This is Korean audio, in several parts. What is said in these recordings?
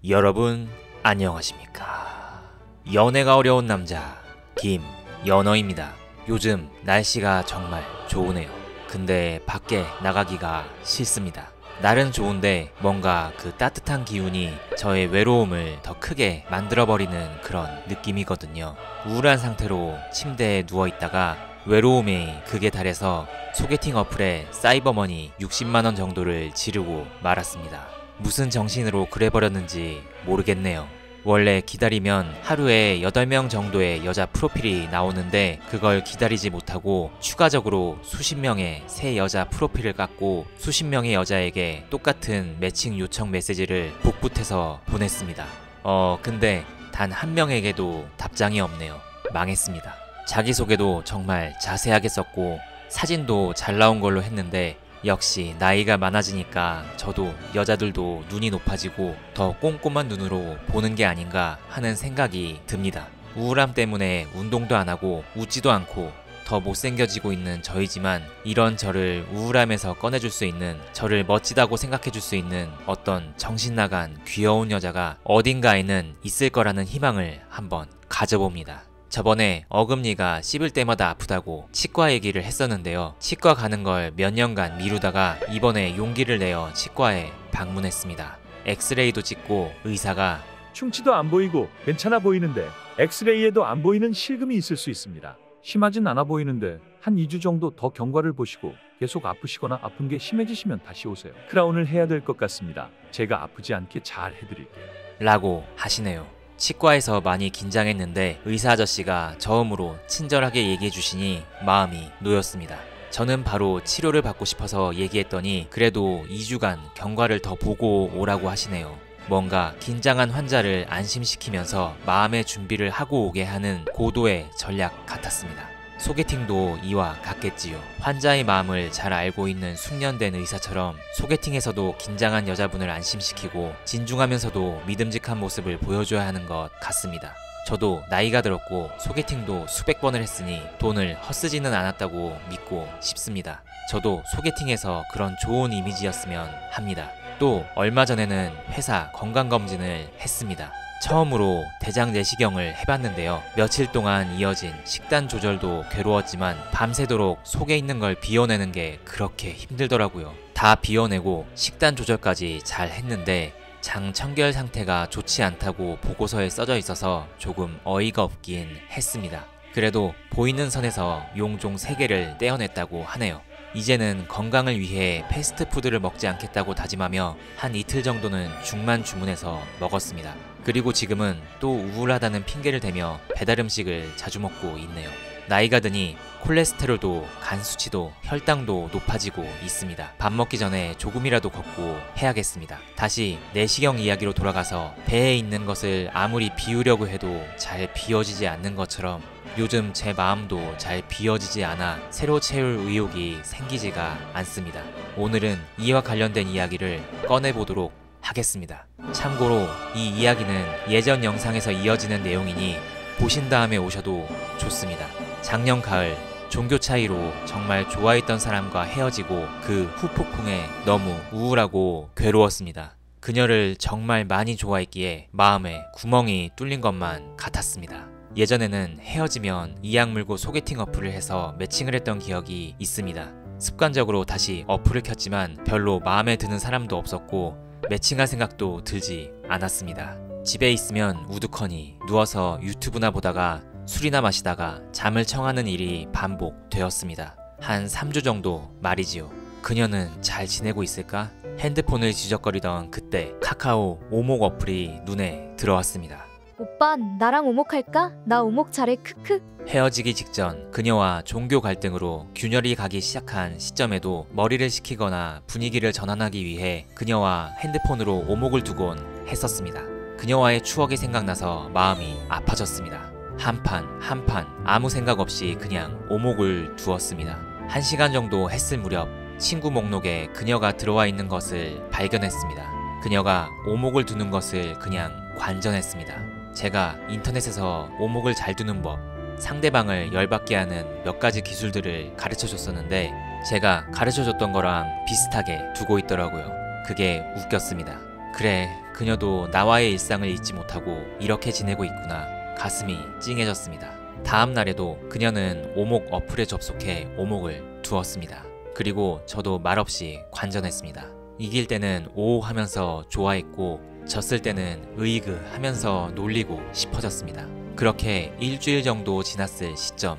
여러분 안녕하십니까. 연애가 어려운 남자 김연어입니다. 요즘 날씨가 정말 좋으네요. 근데 밖에 나가기가 싫습니다. 날은 좋은데 뭔가 그 따뜻한 기운이 저의 외로움을 더 크게 만들어버리는 그런 느낌이거든요. 우울한 상태로 침대에 누워있다가 외로움이 극에 달해서 소개팅 어플에 사이버머니 60만원 정도를 지르고 말았습니다. 무슨 정신으로 그래버렸는지 모르겠네요. 원래 기다리면 하루에 8명 정도의 여자 프로필이 나오는데 그걸 기다리지 못하고 추가적으로 수십 명의 새 여자 프로필을 깎고 수십 명의 여자에게 똑같은 매칭 요청 메시지를 복붙해서 보냈습니다. 근데 단 한 명에게도 답장이 없네요. 망했습니다. 자기소개도 정말 자세하게 썼고 사진도 잘 나온 걸로 했는데 역시 나이가 많아지니까 저도 여자들도 눈이 높아지고 더 꼼꼼한 눈으로 보는 게 아닌가 하는 생각이 듭니다. 우울함 때문에 운동도 안 하고 웃지도 않고 더 못생겨지고 있는 저이지만 이런 저를 우울함에서 꺼내줄 수 있는, 저를 멋지다고 생각해줄 수 있는 어떤 정신나간 귀여운 여자가 어딘가에는 있을 거라는 희망을 한번 가져봅니다. 저번에 어금니가 씹을 때마다 아프다고 치과 얘기를 했었는데요. 치과 가는 걸 몇 년간 미루다가 이번에 용기를 내어 치과에 방문했습니다. 엑스레이도 찍고 의사가 충치도 안 보이고 괜찮아 보이는데 엑스레이에도 안 보이는 실금이 있을 수 있습니다. 심하진 않아 보이는데 한 2주 정도 더 경과를 보시고 계속 아프시거나 아픈 게 심해지시면 다시 오세요. 크라운을 해야 될 것 같습니다. 제가 아프지 않게 잘 해드릴게요. 라고 하시네요. 치과에서 많이 긴장했는데 의사 아저씨가 저음으로 친절하게 얘기해 주시니 마음이 놓였습니다. 저는 바로 치료를 받고 싶어서 얘기했더니 그래도 2주간 경과를 더 보고 오라고 하시네요. 뭔가 긴장한 환자를 안심시키면서 마음의 준비를 하고 오게 하는 고도의 전략 같았습니다. 소개팅도 이와 같겠지요. 환자의 마음을 잘 알고 있는 숙련된 의사처럼 소개팅에서도 긴장한 여자분을 안심시키고 진중하면서도 믿음직한 모습을 보여줘야 하는 것 같습니다. 저도 나이가 들었고 소개팅도 수백 번을 했으니 돈을 헛쓰지는 않았다고 믿고 싶습니다. 저도 소개팅에서 그런 좋은 이미지였으면 합니다. 또 얼마 전에는 회사 건강검진을 했습니다. 처음으로 대장 내시경을 해봤는데요. 며칠 동안 이어진 식단 조절도 괴로웠지만 밤새도록 속에 있는 걸 비워내는 게 그렇게 힘들더라고요. 다 비워내고 식단 조절까지 잘 했는데 장 청결 상태가 좋지 않다고 보고서에 써져 있어서 조금 어이가 없긴 했습니다. 그래도 보이는 선에서 용종 3개를 떼어냈다고 하네요. 이제는 건강을 위해 패스트푸드를 먹지 않겠다고 다짐하며 한 이틀 정도는 죽만 주문해서 먹었습니다. 그리고 지금은 또 우울하다는 핑계를 대며 배달음식을 자주 먹고 있네요. 나이가 드니 콜레스테롤도 간 수치도 혈당도 높아지고 있습니다. 밥 먹기 전에 조금이라도 걷고 해야겠습니다. 다시 내시경 이야기로 돌아가서 배에 있는 것을 아무리 비우려고 해도 잘 비워지지 않는 것처럼 요즘 제 마음도 잘 비워지지 않아 새로 채울 의욕이 생기지가 않습니다. 오늘은 이와 관련된 이야기를 꺼내보도록 하겠습니다. 참고로 이 이야기는 예전 영상에서 이어지는 내용이니 보신 다음에 오셔도 좋습니다. 작년 가을 종교 차이로 정말 좋아했던 사람과 헤어지고 그 후폭풍에 너무 우울하고 괴로웠습니다. 그녀를 정말 많이 좋아했기에 마음에 구멍이 뚫린 것만 같았습니다. 예전에는 헤어지면 이악 물고 소개팅 어플을 해서 매칭을 했던 기억이 있습니다. 습관적으로 다시 어플을 켰지만 별로 마음에 드는 사람도 없었고 매칭할 생각도 들지 않았습니다. 집에 있으면 우두커니 누워서 유튜브나 보다가 술이나 마시다가 잠을 청하는 일이 반복되었습니다. 한 3주 정도 말이지요. 그녀는 잘 지내고 있을까? 핸드폰을 지적거리던 그때 카카오 오목 어플이 눈에 들어왔습니다. 오빠 나랑 오목할까? 나 오목 잘해 크크. 헤어지기 직전 그녀와 종교 갈등으로 균열이 가기 시작한 시점에도 머리를 식히거나 분위기를 전환하기 위해 그녀와 핸드폰으로 오목을 두곤 했었습니다. 그녀와의 추억이 생각나서 마음이 아파졌습니다. 한 판 아무 생각 없이 그냥 오목을 두었습니다. 1시간 정도 했을 무렵 친구 목록에 그녀가 들어와 있는 것을 발견했습니다. 그녀가 오목을 두는 것을 그냥 관전했습니다. 제가 인터넷에서 오목을 잘 두는 법, 상대방을 열받게 하는 몇 가지 기술들을 가르쳐 줬었는데 제가 가르쳐 줬던 거랑 비슷하게 두고 있더라고요. 그게 웃겼습니다. 그래 그녀도 나와의 일상을 잊지 못하고 이렇게 지내고 있구나. 가슴이 찡해졌습니다. 다음 날에도 그녀는 오목 어플에 접속해 오목을 두었습니다. 그리고 저도 말없이 관전했습니다. 이길 때는 오 하면서 좋아했고 졌을 때는 으이그 하면서 놀리고 싶어졌습니다. 그렇게 일주일 정도 지났을 시점,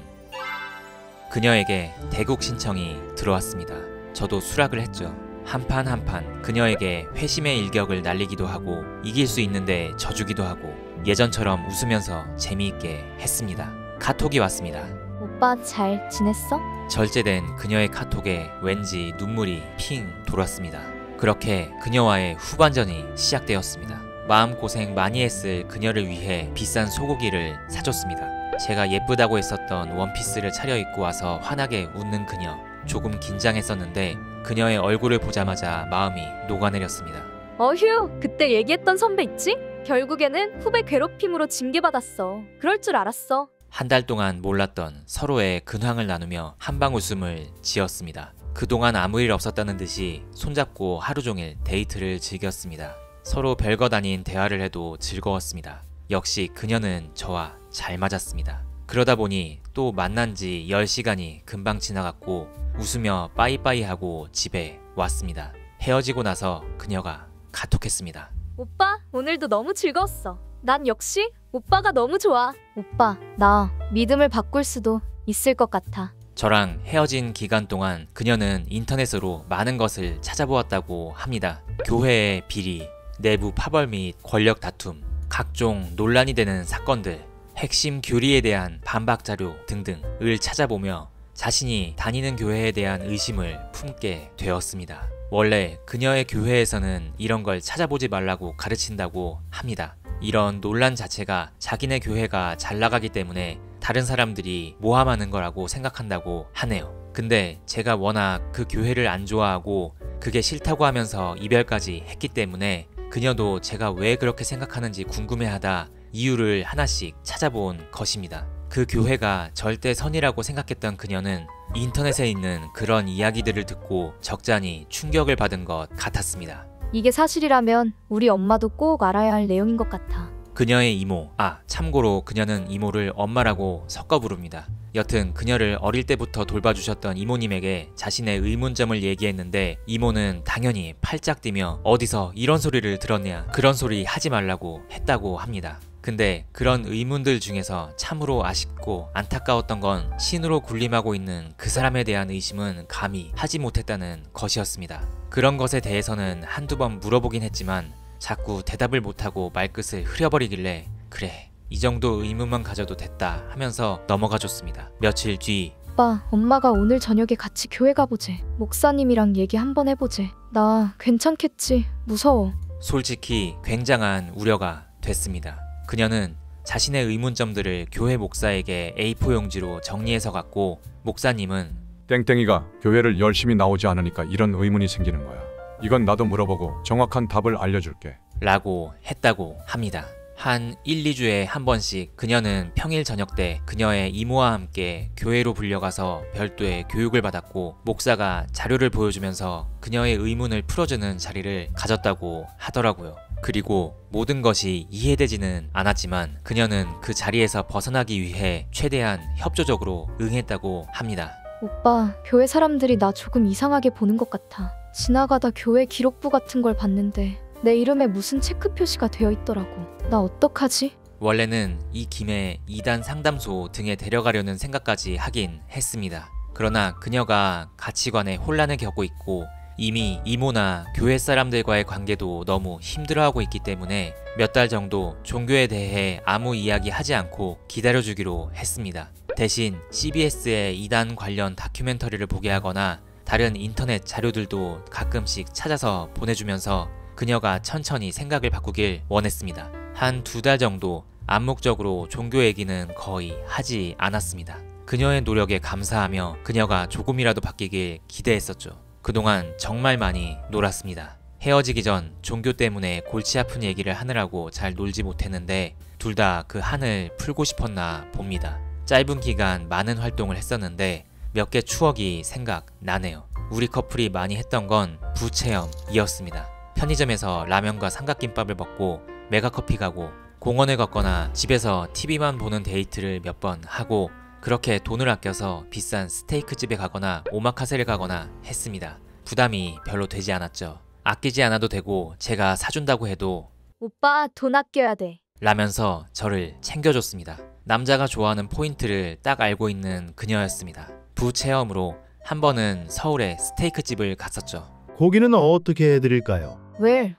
그녀에게 대국 신청이 들어왔습니다. 저도 수락을 했죠. 한 판 한 판 그녀에게 회심의 일격을 날리기도 하고 이길 수 있는데 져주기도 하고 예전처럼 웃으면서 재미있게 했습니다. 카톡이 왔습니다. 오빠 잘 지냈어? 절제된 그녀의 카톡에 왠지 눈물이 핑 돌았습니다. 그렇게 그녀와의 후반전이 시작되었습니다. 마음고생 많이 했을 그녀를 위해 비싼 소고기를 사줬습니다. 제가 예쁘다고 했었던 원피스를 차려입고 와서 환하게 웃는 그녀. 조금 긴장했었는데 그녀의 얼굴을 보자마자 마음이 녹아내렸습니다. 어휴, 그때 얘기했던 선배 있지? 결국에는 후배 괴롭힘으로 징계받았어. 그럴 줄 알았어. 한 달 동안 몰랐던 서로의 근황을 나누며 한방 웃음을 지었습니다. 그동안 아무 일 없었다는 듯이 손잡고 하루 종일 데이트를 즐겼습니다. 서로 별것 아닌 대화를 해도 즐거웠습니다. 역시 그녀는 저와 잘 맞았습니다. 그러다 보니 또 만난 지 10시간이 금방 지나갔고 웃으며 빠이빠이 하고 집에 왔습니다. 헤어지고 나서 그녀가 카톡했습니다. 오빠, 오늘도 너무 즐거웠어. 난 역시 오빠가 너무 좋아. 오빠, 나 믿음을 바꿀 수도 있을 것 같아. 저랑 헤어진 기간 동안 그녀는 인터넷으로 많은 것을 찾아보았다고 합니다. 교회의 비리, 내부 파벌 및 권력 다툼, 각종 논란이 되는 사건들, 핵심 교리에 대한 반박 자료 등등을 찾아보며 자신이 다니는 교회에 대한 의심을 품게 되었습니다. 원래 그녀의 교회에서는 이런 걸 찾아보지 말라고 가르친다고 합니다. 이런 논란 자체가 자기네 교회가 잘 나가기 때문에 다른 사람들이 모함하는 거라고 생각한다고 하네요. 근데 제가 워낙 그 교회를 안 좋아하고 그게 싫다고 하면서 이별까지 했기 때문에 그녀도 제가 왜 그렇게 생각하는지 궁금해하다 이유를 하나씩 찾아본 것입니다. 그 교회가 절대 선이라고 생각했던 그녀는 인터넷에 있는 그런 이야기들을 듣고 적잖이 충격을 받은 것 같았습니다. 이게 사실이라면 우리 엄마도 꼭 알아야 할 내용인 것 같아. 그녀의 이모, 참고로 그녀는 이모를 엄마라고 섞어 부릅니다. 여튼 그녀를 어릴 때부터 돌봐주셨던 이모님에게 자신의 의문점을 얘기했는데 이모는 당연히 팔짝 뛰며 어디서 이런 소리를 들었냐, 그런 소리 하지 말라고 했다고 합니다. 근데 그런 의문들 중에서 참으로 아쉽고 안타까웠던 건 신으로 군림하고 있는 그 사람에 대한 의심은 감히 하지 못했다는 것이었습니다. 그런 것에 대해서는 한두 번 물어보긴 했지만 자꾸 대답을 못하고 말끝을 흐려버리길래 그래, 이 정도 의문만 가져도 됐다 하면서 넘어가 줬습니다. 며칠 뒤, 오빠, 엄마가 오늘 저녁에 같이 교회 가보재. 목사님이랑 얘기 한번 해보재. 나 괜찮겠지? 무서워. 솔직히 굉장한 우려가 됐습니다. 그녀는 자신의 의문점들을 교회 목사에게 A4 용지로 정리해서 갔고 목사님은 땡땡이가 교회를 열심히 나오지 않으니까 이런 의문이 생기는 거야. 이건 나도 물어보고 정확한 답을 알려줄게. 라고 했다고 합니다. 한 1, 2주에 한 번씩 그녀는 평일 저녁 때 그녀의 이모와 함께 교회로 불려가서 별도의 교육을 받았고 목사가 자료를 보여주면서 그녀의 의문을 풀어주는 자리를 가졌다고 하더라고요. 그리고 모든 것이 이해되지는 않았지만 그녀는 그 자리에서 벗어나기 위해 최대한 협조적으로 응했다고 합니다. 오빠, 교회 사람들이 나 조금 이상하게 보는 것 같아. 지나가다 교회 기록부 같은 걸 봤는데 내 이름에 무슨 체크 표시가 되어 있더라고. 나 어떡하지? 원래는 이 김에 이단 상담소 등에 데려가려는 생각까지 하긴 했습니다. 그러나 그녀가 가치관에 혼란을 겪고 있고 이미 이모나 교회 사람들과의 관계도 너무 힘들어하고 있기 때문에 몇 달 정도 종교에 대해 아무 이야기 하지 않고 기다려주기로 했습니다. 대신 CBS의 이단 관련 다큐멘터리를 보게 하거나 다른 인터넷 자료들도 가끔씩 찾아서 보내주면서 그녀가 천천히 생각을 바꾸길 원했습니다. 한 2달 정도 암묵적으로 종교 얘기는 거의 하지 않았습니다. 그녀의 노력에 감사하며 그녀가 조금이라도 바뀌길 기대했었죠. 그동안 정말 많이 놀았습니다. 헤어지기 전 종교 때문에 골치 아픈 얘기를 하느라고 잘 놀지 못했는데 둘 다 그 한을 풀고 싶었나 봅니다. 짧은 기간 많은 활동을 했었는데 몇 개 추억이 생각나네요. 우리 커플이 많이 했던 건 부체험이었습니다. 편의점에서 라면과 삼각김밥을 먹고 메가커피 가고 공원을 걷거나 집에서 TV만 보는 데이트를 몇 번 하고 그렇게 돈을 아껴서 비싼 스테이크집에 가거나 오마카세를 가거나 했습니다. 부담이 별로 되지 않았죠. 아끼지 않아도 되고 제가 사준다고 해도 오빠 돈 아껴야 돼. 라면서 저를 챙겨줬습니다. 남자가 좋아하는 포인트를 딱 알고 있는 그녀였습니다. 부체험으로 한 번은 서울에 스테이크집을 갔었죠. 고기는 어떻게 해드릴까요?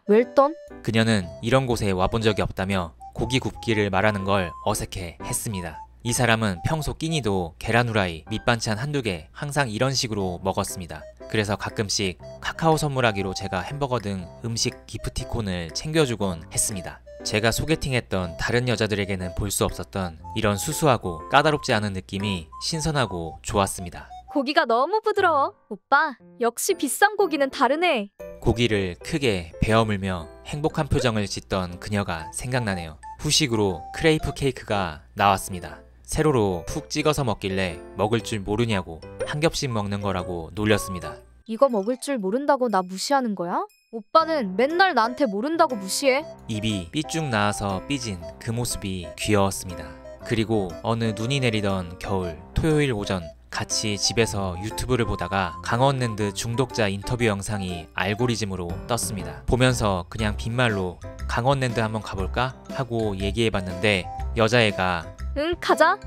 웰던? 그녀는 이런 곳에 와본 적이 없다며 고기 굽기를 말하는 걸 어색해 했습니다. 이 사람은 평소 끼니도 계란 후라이, 밑반찬 한두 개 항상 이런 식으로 먹었습니다. 그래서 가끔씩 카카오 선물하기로 제가 햄버거 등 음식 기프티콘을 챙겨주곤 했습니다. 제가 소개팅했던 다른 여자들에게는 볼 수 없었던 이런 수수하고 까다롭지 않은 느낌이 신선하고 좋았습니다. 고기가 너무 부드러워. 오빠 역시 비싼 고기는 다르네. 고기를 크게 베어물며 행복한 표정을 짓던 그녀가 생각나네요. 후식으로 크레이프 케이크가 나왔습니다. 세로로 푹 찍어서 먹길래 먹을 줄 모르냐고 한 겹씩 먹는 거라고 놀렸습니다. 이거 먹을 줄 모른다고 나 무시하는 거야? 오빠는 맨날 나한테 모른다고 무시해. 입이 삐쭉 나와서 삐진 그 모습이 귀여웠습니다. 그리고 어느 눈이 내리던 겨울 토요일 오전 같이 집에서 유튜브를 보다가 강원랜드 중독자 인터뷰 영상이 알고리즘으로 떴습니다. 보면서 그냥 빈말로 강원랜드 한번 가볼까? 하고 얘기해봤는데 여자애가 응, 가자.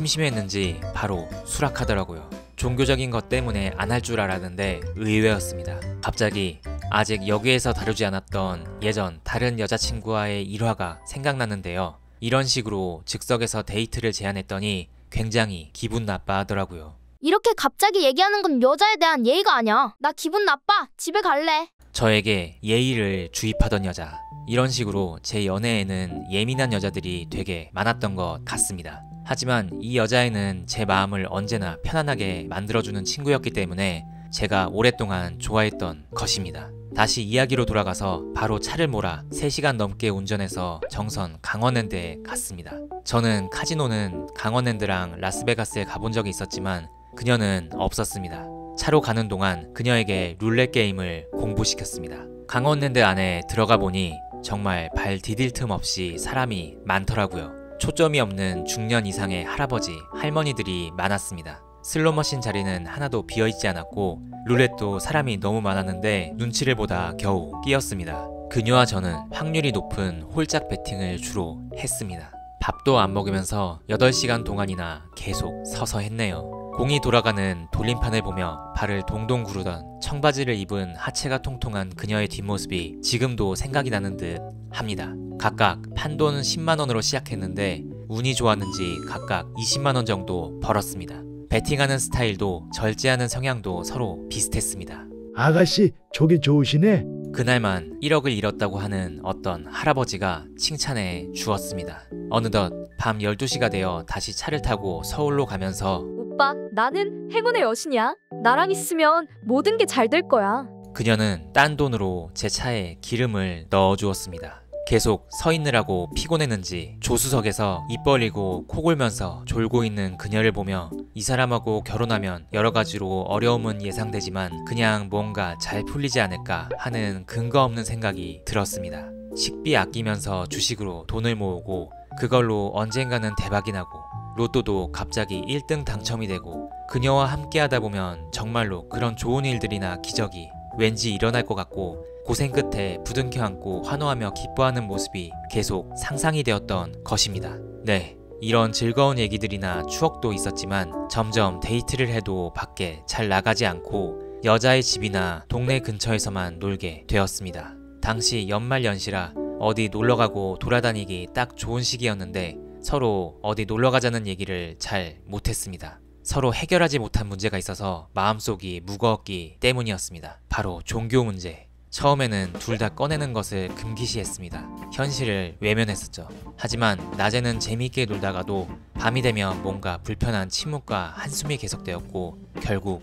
심심했는지 바로 수락하더라고요. 종교적인 것 때문에 안 할 줄 알았는데 의외였습니다. 갑자기 아직 여기에서 다루지 않았던 예전 다른 여자친구와의 일화가 생각났는데요. 이런 식으로 즉석에서 데이트를 제안했더니 굉장히 기분 나빠하더라고요. 이렇게 갑자기 얘기하는 건 여자에 대한 예의가 아니야. 나 기분 나빠. 집에 갈래. 저에게 예의를 주입하던 여자. 이런 식으로 제 연애에는 예민한 여자들이 되게 많았던 것 같습니다. 하지만 이 여자애는 제 마음을 언제나 편안하게 만들어주는 친구였기 때문에 제가 오랫동안 좋아했던 것입니다. 다시 이야기로 돌아가서 바로 차를 몰아 3시간 넘게 운전해서 정선 강원랜드에 갔습니다. 저는 카지노는 강원랜드랑 라스베가스에 가본 적이 있었지만 그녀는 없었습니다. 차로 가는 동안 그녀에게 룰렛 게임을 공부시켰습니다. 강원랜드 안에 들어가 보니 정말 발 디딜 틈 없이 사람이 많더라고요. 초점이 없는 중년 이상의 할아버지, 할머니들이 많았습니다. 슬롯머신 자리는 하나도 비어있지 않았고 룰렛도 사람이 너무 많았는데 눈치를 보다 겨우 끼었습니다. 그녀와 저는 확률이 높은 홀짝 배팅을 주로 했습니다. 밥도 안 먹으면서 8시간 동안이나 계속 서서 했네요. 공이 돌아가는 돌림판을 보며 발을 동동 구르던 청바지를 입은 하체가 통통한 그녀의 뒷모습이 지금도 생각이 나는 듯 합니다. 각각 판돈 10만원으로 시작했는데 운이 좋았는지 각각 20만원 정도 벌었습니다. 배팅하는 스타일도 절제하는 성향도 서로 비슷했습니다. 아가씨, 족이 좋으시네. 그날만 1억을 잃었다고 하는 어떤 할아버지가 칭찬해 주었습니다. 어느덧 밤 12시가 되어 다시 차를 타고 서울로 가면서 오빠, 나는 행운의 여신이야. 나랑 있으면 모든 게 잘 될 거야. 그녀는 딴 돈으로 제 차에 기름을 넣어 주었습니다. 계속 서 있느라고 피곤했는지 조수석에서 입 벌리고 코 골면서 졸고 있는 그녀를 보며 이 사람하고 결혼하면 여러 가지로 어려움은 예상되지만 그냥 뭔가 잘 풀리지 않을까 하는 근거 없는 생각이 들었습니다. 식비 아끼면서 주식으로 돈을 모으고 그걸로 언젠가는 대박이 나고 로또도 갑자기 1등 당첨이 되고 그녀와 함께 하다 보면 정말로 그런 좋은 일들이나 기적이 왠지 일어날 것 같고 고생 끝에 부둥켜 안고 환호하며 기뻐하는 모습이 계속 상상이 되었던 것입니다. 네, 이런 즐거운 얘기들이나 추억도 있었지만 점점 데이트를 해도 밖에 잘 나가지 않고 여자의 집이나 동네 근처에서만 놀게 되었습니다. 당시 연말 연시라 어디 놀러가고 돌아다니기 딱 좋은 시기였는데 서로 어디 놀러가자는 얘기를 잘 못했습니다. 서로 해결하지 못한 문제가 있어서 마음속이 무거웠기 때문이었습니다. 바로 종교 문제. 처음에는 둘 다 꺼내는 것을 금기시했습니다. 현실을 외면했었죠. 하지만 낮에는 재미있게 놀다가도 밤이 되면 뭔가 불편한 침묵과 한숨이 계속되었고 결국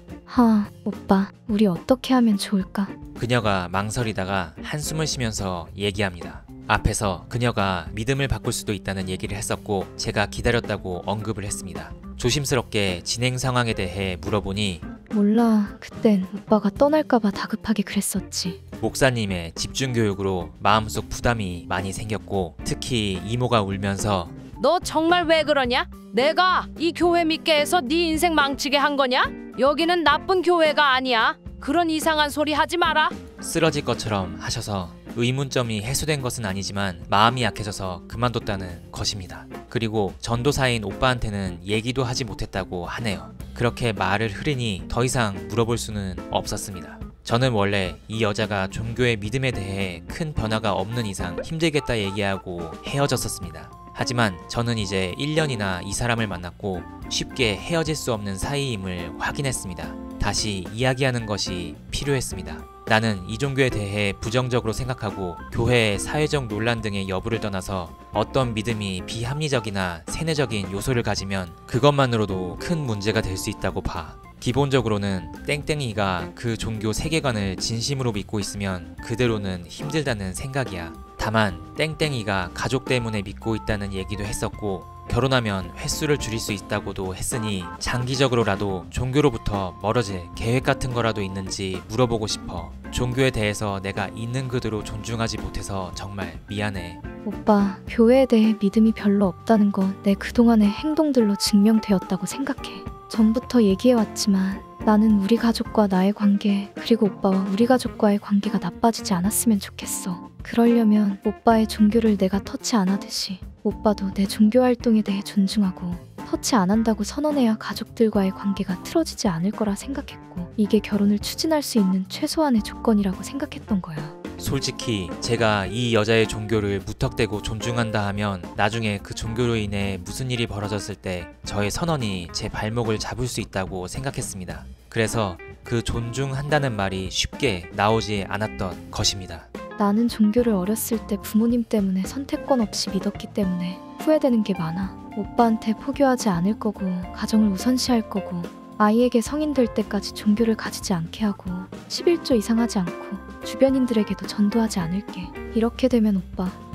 오빠, 우리 어떻게 하면 좋을까? 그녀가 망설이다가 한숨을 쉬면서 얘기합니다. 앞에서 그녀가 믿음을 바꿀 수도 있다는 얘기를 했었고 제가 기다렸다고 언급을 했습니다. 조심스럽게 진행 상황에 대해 물어보니 몰라, 그땐 오빠가 떠날까봐 다급하게 그랬었지. 목사님의 집중교육으로 마음속 부담이 많이 생겼고, 특히 이모가 울면서 너 정말 왜 그러냐? 내가 이 교회 믿게 해서 네 인생 망치게 한 거냐? 여기는 나쁜 교회가 아니야. 그런 이상한 소리 하지 마라. 쓰러질 것처럼 하셔서 의문점이 해소된 것은 아니지만 마음이 약해져서 그만뒀다는 것입니다. 그리고 전도사인 오빠한테는 얘기도 하지 못했다고 하네요. 그렇게 말을 흐리니 더 이상 물어볼 수는 없었습니다. 저는 원래 이 여자가 종교의 믿음에 대해 큰 변화가 없는 이상 힘들겠다 얘기하고 헤어졌었습니다. 하지만 저는 이제 1년이나 이 사람을 만났고 쉽게 헤어질 수 없는 사이임을 확인했습니다. 다시 이야기하는 것이 필요했습니다. 나는 이 종교에 대해 부정적으로 생각하고 교회의 사회적 논란 등의 여부를 떠나서 어떤 믿음이 비합리적이나 세뇌적인 요소를 가지면 그것만으로도 큰 문제가 될 수 있다고 봐. 기본적으로는 땡땡이가 그 종교 세계관을 진심으로 믿고 있으면 그대로는 힘들다는 생각이야. 다만 땡땡이가 가족 때문에 믿고 있다는 얘기도 했었고, 결혼하면 횟수를 줄일 수 있다고도 했으니 장기적으로라도 종교로부터 멀어질 계획 같은 거라도 있는지 물어보고 싶어. 종교에 대해서 내가 있는 그대로 존중하지 못해서 정말 미안해. 오빠, 교회에 대해 믿음이 별로 없다는 건 내 그동안의 행동들로 증명되었다고 생각해. 전부터 얘기해왔지만 나는 우리 가족과 나의 관계, 그리고 오빠와 우리 가족과의 관계가 나빠지지 않았으면 좋겠어. 그러려면 오빠의 종교를 내가 터치 안 하듯이 오빠도 내 종교 활동에 대해 존중하고 터치 안 한다고 선언해야 가족들과의 관계가 틀어지지 않을 거라 생각했고, 이게 결혼을 추진할 수 있는 최소한의 조건이라고 생각했던 거야. 솔직히 제가 이 여자의 종교를 무턱대고 존중한다 하면 나중에 그 종교로 인해 무슨 일이 벌어졌을 때 저의 선언이 제 발목을 잡을 수 있다고 생각했습니다. 그래서 그 존중한다는 말이 쉽게 나오지 않았던 것입니다. 나는 종교를 어렸을 때 부모님 때문에 선택권 없이 믿었기 때문에 후회되는 게 많아. 오빠한테 포기하지 않을 거고, 가정을 우선시할 거고, 아이에게 성인 될 때까지 종교를 가지지 않게 하고, 11조 이상 하지 않고 주변인들에게도 전도하지 않을게. 이렇게 되면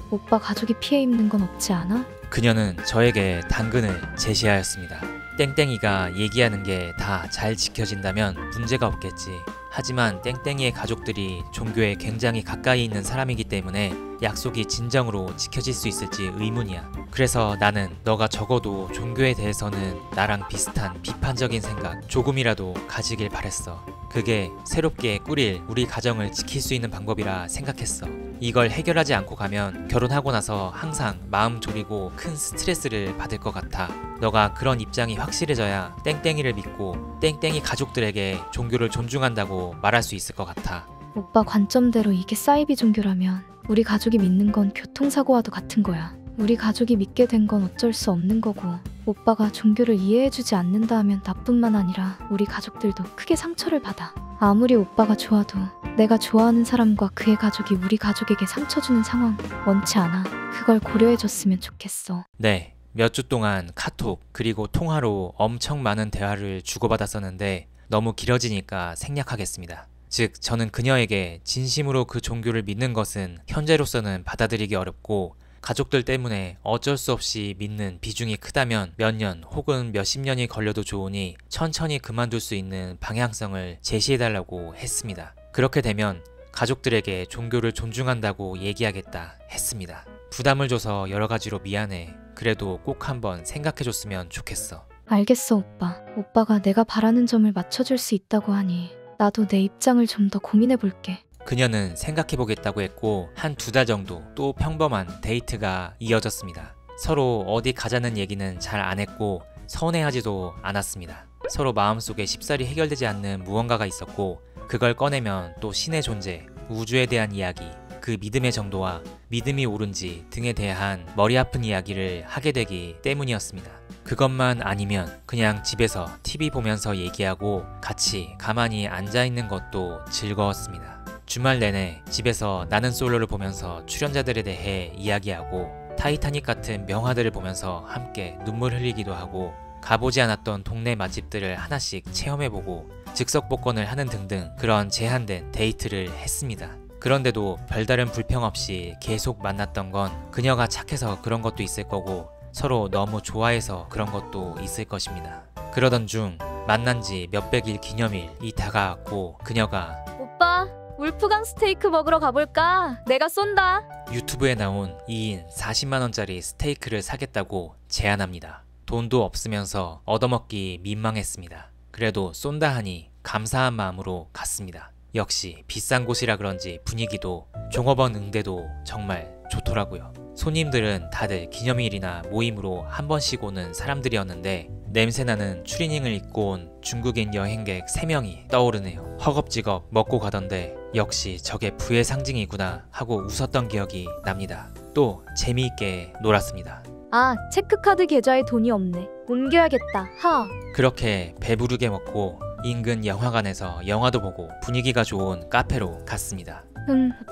오빠 가족이 피해 입는 건 없지 않아? 그녀는 저에게 당근을 제시하였습니다. 땡땡이가 얘기하는 게 다 잘 지켜진다면 문제가 없겠지. 하지만 땡땡이의 가족들이 종교에 굉장히 가까이 있는 사람이기 때문에 약속이 진정으로 지켜질 수 있을지 의문이야. 그래서 나는 너가 적어도 종교에 대해서는 나랑 비슷한 비판적인 생각 조금이라도 가지길 바랬어. 그게 새롭게 꾸릴 우리 가정을 지킬 수 있는 방법이라 생각했어. 이걸 해결하지 않고 가면 결혼하고 나서 항상 마음 졸이고 큰 스트레스를 받을 것 같아. 너가 그런 입장이 확실해져야 땡땡이를 믿고 땡땡이 가족들에게 종교를 존중한다고 말할 수 있을 것 같아. 오빠 관점대로 이게 사이비 종교라면 우리 가족이 믿는 건 교통사고와도 같은 거야. 우리 가족이 믿게 된 건 어쩔 수 없는 거고, 오빠가 종교를 이해해주지 않는다 하면 나뿐만 아니라 우리 가족들도 크게 상처를 받아. 아무리 오빠가 좋아도 내가 좋아하는 사람과 그의 가족이 우리 가족에게 상처 주는 상황 원치 않아. 그걸 고려해줬으면 좋겠어. 네, 몇 주 동안 카톡 그리고 통화로 엄청 많은 대화를 주고받았었는데 너무 길어지니까 생략하겠습니다. 즉, 저는 그녀에게 진심으로 그 종교를 믿는 것은 현재로서는 받아들이기 어렵고, 가족들 때문에 어쩔 수 없이 믿는 비중이 크다면 몇 년 혹은 몇십 년이 걸려도 좋으니 천천히 그만둘 수 있는 방향성을 제시해달라고 했습니다. 그렇게 되면 가족들에게 종교를 존중한다고 얘기하겠다 했습니다. 부담을 줘서 여러 가지로 미안해. 그래도 꼭 한번 생각해줬으면 좋겠어. 알겠어, 오빠. 오빠가 내가 바라는 점을 맞춰줄 수 있다고 하니 나도 내 입장을 좀 더 고민해볼게. 그녀는 생각해보겠다고 했고 한 2달 정도 또 평범한 데이트가 이어졌습니다. 서로 어디 가자는 얘기는 잘 안 했고 서운해하지도 않았습니다. 서로 마음속에 쉽사리 해결되지 않는 무언가가 있었고, 그걸 꺼내면 또 신의 존재, 우주에 대한 이야기, 그 믿음의 정도와 믿음이 옳은지 등에 대한 머리 아픈 이야기를 하게 되기 때문이었습니다. 그것만 아니면 그냥 집에서 TV 보면서 얘기하고 같이 가만히 앉아있는 것도 즐거웠습니다. 주말 내내 집에서 나는 솔로를 보면서 출연자들에 대해 이야기하고 타이타닉 같은 명화들을 보면서 함께 눈물 흘리기도 하고, 가보지 않았던 동네 맛집들을 하나씩 체험해보고 즉석 복권을 하는 등등 그런 제한된 데이트를 했습니다. 그런데도 별다른 불평 없이 계속 만났던 건 그녀가 착해서 그런 것도 있을 거고, 서로 너무 좋아해서 그런 것도 있을 것입니다. 그러던 중 만난 지 몇백일 기념일이 다가왔고, 그녀가 오빠, 울프강 스테이크 먹으러 가볼까? 내가 쏜다. 유튜브에 나온 2인 40만원짜리 스테이크를 사겠다고 제안합니다. 돈도 없으면서 얻어먹기 민망했습니다. 그래도 쏜다 하니 감사한 마음으로 갔습니다. 역시 비싼 곳이라 그런지 분위기도 종업원 응대도 정말 좋더라고요. 손님들은 다들 기념일이나 모임으로 한 번씩 오는 사람들이었는데 냄새나는 추리닝을 입고 온 중국인 여행객 3명이 떠오르네요. 허겁지겁 먹고 가던데 역시 저게 부의 상징이구나 하고 웃었던 기억이 납니다. 또 재미있게 놀았습니다. 아, 체크카드 계좌에 돈이 없네. 옮겨야겠다. 하. 그렇게 배부르게 먹고 인근 영화관에서 영화도 보고 분위기가 좋은 카페로 갔습니다.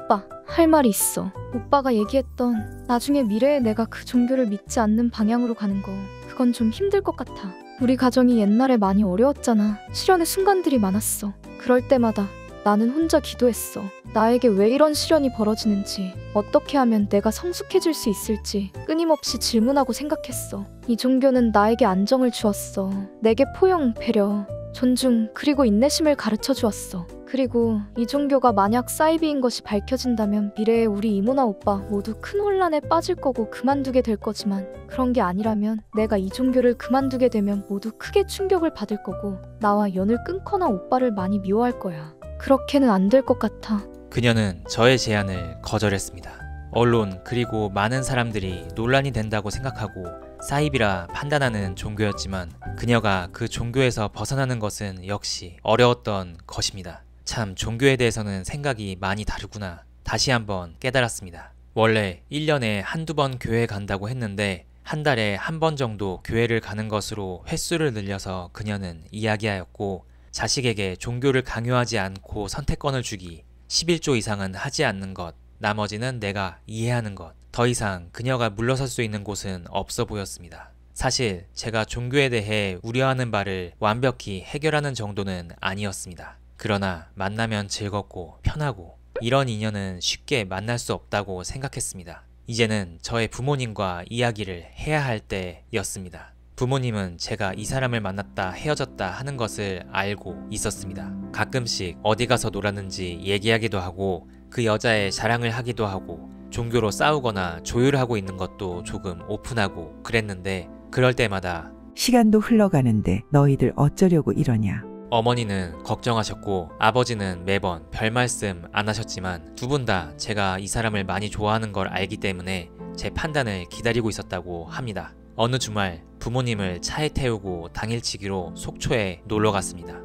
오빠, 할 말이 있어. 오빠가 얘기했던 나중에 미래에 내가 그 종교를 믿지 않는 방향으로 가는 거, 그건 좀 힘들 것 같아. 우리 가정이 옛날에 많이 어려웠잖아. 시련의 순간들이 많았어. 그럴 때마다 나는 혼자 기도했어. 나에게 왜 이런 시련이 벌어지는지, 어떻게 하면 내가 성숙해질 수 있을지 끊임없이 질문하고 생각했어. 이 종교는 나에게 안정을 주었어. 내게 포용, 배려, 존중, 그리고 인내심을 가르쳐 주었어. 그리고 이 종교가 만약 사이비인 것이 밝혀진다면 미래에 우리 이모나 오빠 모두 큰 혼란에 빠질 거고 그만두게 될 거지만, 그런 게 아니라면 내가 이 종교를 그만두게 되면 모두 크게 충격을 받을 거고 나와 연을 끊거나 오빠를 많이 미워할 거야. 그렇게는 안 될 것 같아. 그녀는 저의 제안을 거절했습니다. 언론 그리고 많은 사람들이 논란이 된다고 생각하고 사이비라 판단하는 종교였지만 그녀가 그 종교에서 벗어나는 것은 역시 어려웠던 것입니다. 참 종교에 대해서는 생각이 많이 다르구나 다시 한번 깨달았습니다. 원래 1년에 한두 번 교회 간다고 했는데 한 달에 한 번 정도 교회를 가는 것으로 횟수를 늘려서 그녀는 이야기하였고, 자식에게 종교를 강요하지 않고 선택권을 주기, 11조 이상은 하지 않는 것, 나머지는 내가 이해하는 것, 더 이상 그녀가 물러설 수 있는 곳은 없어 보였습니다. 사실 제가 종교에 대해 우려하는 바를 완벽히 해결하는 정도는 아니었습니다. 그러나 만나면 즐겁고 편하고 이런 인연은 쉽게 만날 수 없다고 생각했습니다. 이제는 저의 부모님과 이야기를 해야 할 때였습니다. 부모님은 제가 이 사람을 만났다 헤어졌다 하는 것을 알고 있었습니다. 가끔씩 어디 가서 놀았는지 얘기하기도 하고 그 여자의 자랑을 하기도 하고 종교로 싸우거나 조율하고 있는 것도 조금 오픈하고 그랬는데, 그럴 때마다 시간도 흘러가는데 너희들 어쩌려고 이러냐. 어머니는 걱정하셨고 아버지는 매번 별 말씀 안 하셨지만 두 분 다 제가 이 사람을 많이 좋아하는 걸 알기 때문에 제 판단을 기다리고 있었다고 합니다. 어느 주말 부모님을 차에 태우고 당일치기로 속초에 놀러 갔습니다.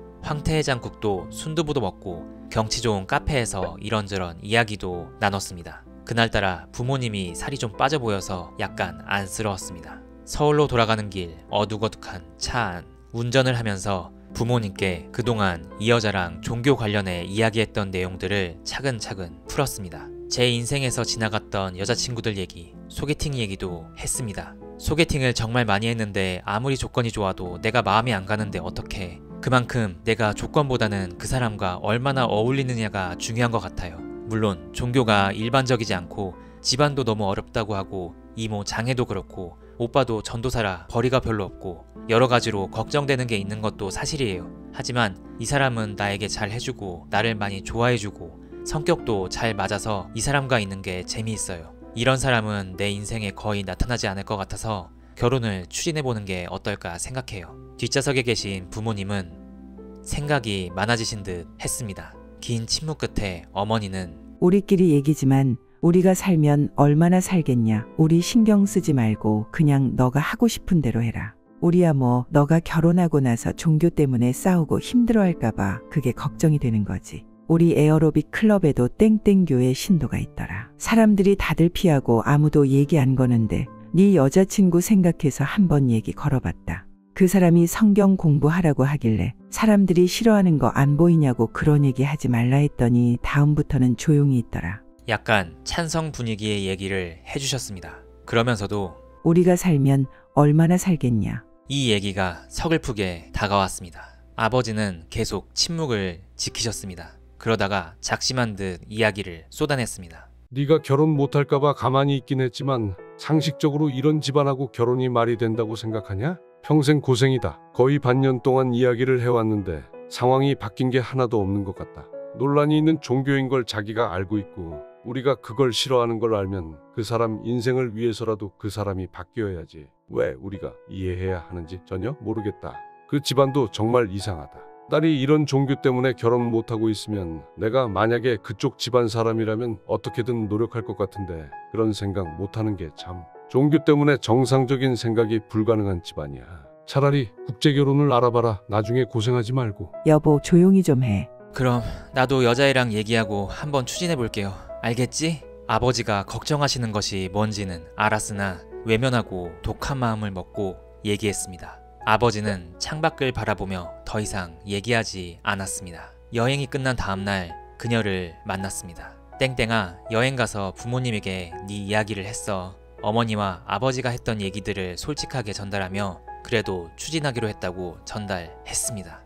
황태해장국도 순두부도 먹고 경치 좋은 카페에서 이런저런 이야기도 나눴습니다. 그날따라 부모님이 살이 좀 빠져 보여서 약간 안쓰러웠습니다. 서울로 돌아가는 길 어둑어둑한 차 안 운전을 하면서 부모님께 그동안 이 여자랑 종교 관련해 이야기했던 내용들을 차근차근 풀었습니다. 제 인생에서 지나갔던 여자친구들 얘기, 소개팅 얘기도 했습니다. 소개팅을 정말 많이 했는데 아무리 조건이 좋아도 내가 마음이 안 가는데 어떡해. 그만큼 내가 조건보다는 그 사람과 얼마나 어울리느냐가 중요한 것 같아요. 물론 종교가 일반적이지 않고 집안도 너무 어렵다고 하고 이모 장애도 그렇고 오빠도 전도사라 벌이가 별로 없고 여러 가지로 걱정되는 게 있는 것도 사실이에요. 하지만 이 사람은 나에게 잘 해주고 나를 많이 좋아해주고 성격도 잘 맞아서 이 사람과 있는 게 재미있어요. 이런 사람은 내 인생에 거의 나타나지 않을 것 같아서 결혼을 추진해보는 게 어떨까 생각해요. 뒷좌석에 계신 부모님은 생각이 많아지신 듯 했습니다. 긴 침묵 끝에 어머니는 우리끼리 얘기지만 우리가 살면 얼마나 살겠냐. 우리 신경 쓰지 말고 그냥 너가 하고 싶은 대로 해라. 우리야 뭐 너가 결혼하고 나서 종교 때문에 싸우고 힘들어할까봐 그게 걱정이 되는 거지. 우리 에어로빅 클럽에도 땡땡교회 신도가 있더라. 사람들이 다들 피하고 아무도 얘기 안 거는데 네 여자친구 생각해서 한번 얘기 걸어봤다. 그 사람이 성경 공부하라고 하길래 사람들이 싫어하는 거 안 보이냐고 그런 얘기 하지 말라 했더니 다음부터는 조용히 있더라. 약간 찬성 분위기의 얘기를 해주셨습니다. 그러면서도 우리가 살면 얼마나 살겠냐. 이 얘기가 서글프게 다가왔습니다. 아버지는 계속 침묵을 지키셨습니다. 그러다가 작심한 듯 이야기를 쏟아냈습니다. 네가 결혼 못할까봐 가만히 있긴 했지만 상식적으로 이런 집안하고 결혼이 말이 된다고 생각하냐? 평생 고생이다. 거의 반년 동안 이야기를 해왔는데 상황이 바뀐 게 하나도 없는 것 같다. 논란이 있는 종교인 걸 자기가 알고 있고 우리가 그걸 싫어하는 걸 알면 그 사람 인생을 위해서라도 그 사람이 바뀌어야지. 왜 우리가 이해해야 하는지 전혀 모르겠다. 그 집안도 정말 이상하다. 딸이 이런 종교 때문에 결혼 못하고 있으면 내가 만약에 그쪽 집안 사람이라면 어떻게든 노력할 것 같은데 그런 생각 못하는 게 참. 종교 때문에 정상적인 생각이 불가능한 집안이야. 차라리 국제결혼을 알아봐라. 나중에 고생하지 말고. 여보, 조용히 좀 해. 그럼 나도 여자애랑 얘기하고 한번 추진해 볼게요. 알겠지? 아버지가 걱정하시는 것이 뭔지는 알았으나 외면하고 독한 마음을 먹고 얘기했습니다. 아버지는 창밖을 바라보며 더 이상 얘기하지 않았습니다. 여행이 끝난 다음날 그녀를 만났습니다. 땡땡아, 여행 가서 부모님에게 네 이야기를 했어. 어머니와 아버지가 했던 얘기들을 솔직하게 전달하며 그래도 추진하기로 했다고 전달했습니다.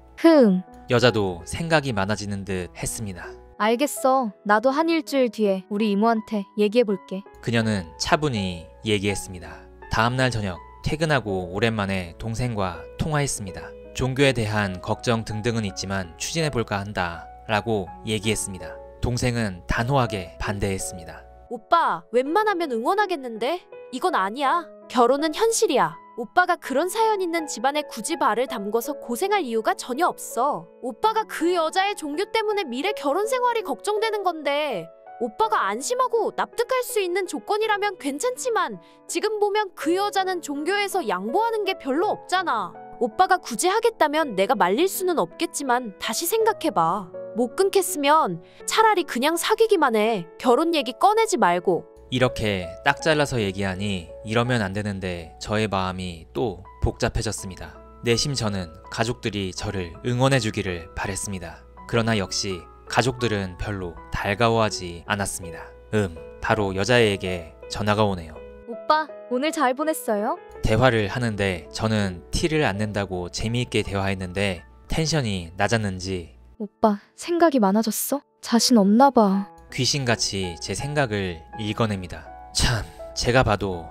여자도 생각이 많아지는 듯 했습니다. 알겠어. 나도 한 일주일 뒤에 우리 이모한테 얘기해볼게. 그녀는 차분히 얘기했습니다. 다음날 저녁 퇴근하고 오랜만에 동생과 통화했습니다. 종교에 대한 걱정 등등은 있지만 추진해볼까 한다 라고 얘기했습니다. 동생은 단호하게 반대했습니다. 오빠, 웬만하면 응원하겠는데? 이건 아니야. 결혼은 현실이야. 오빠가 그런 사연 있는 집안에 굳이 발을 담궈서 고생할 이유가 전혀 없어. 오빠가 그 여자의 종교 때문에 미래 결혼 생활이 걱정되는 건데 오빠가 안심하고 납득할 수 있는 조건이라면 괜찮지만 지금 보면 그 여자는 종교에서 양보하는 게 별로 없잖아. 오빠가 굳이 하겠다면 내가 말릴 수는 없겠지만 다시 생각해봐. 못 끊겠으면 차라리 그냥 사귀기만 해. 결혼 얘기 꺼내지 말고. 이렇게 딱 잘라서 얘기하니 이러면 안 되는데 저의 마음이 또 복잡해졌습니다. 내심 저는 가족들이 저를 응원해주기를 바랬습니다. 그러나 역시 가족들은 별로 달가워하지 않았습니다. 바로 여자애에게 전화가 오네요. 오빠, 오늘 잘 보냈어요? 대화를 하는데 저는 티를 안 낸다고 재미있게 대화했는데 텐션이 낮았는지 오빠, 생각이 많아졌어? 자신 없나 봐. 귀신같이 제 생각을 읽어냅니다. 참, 제가 봐도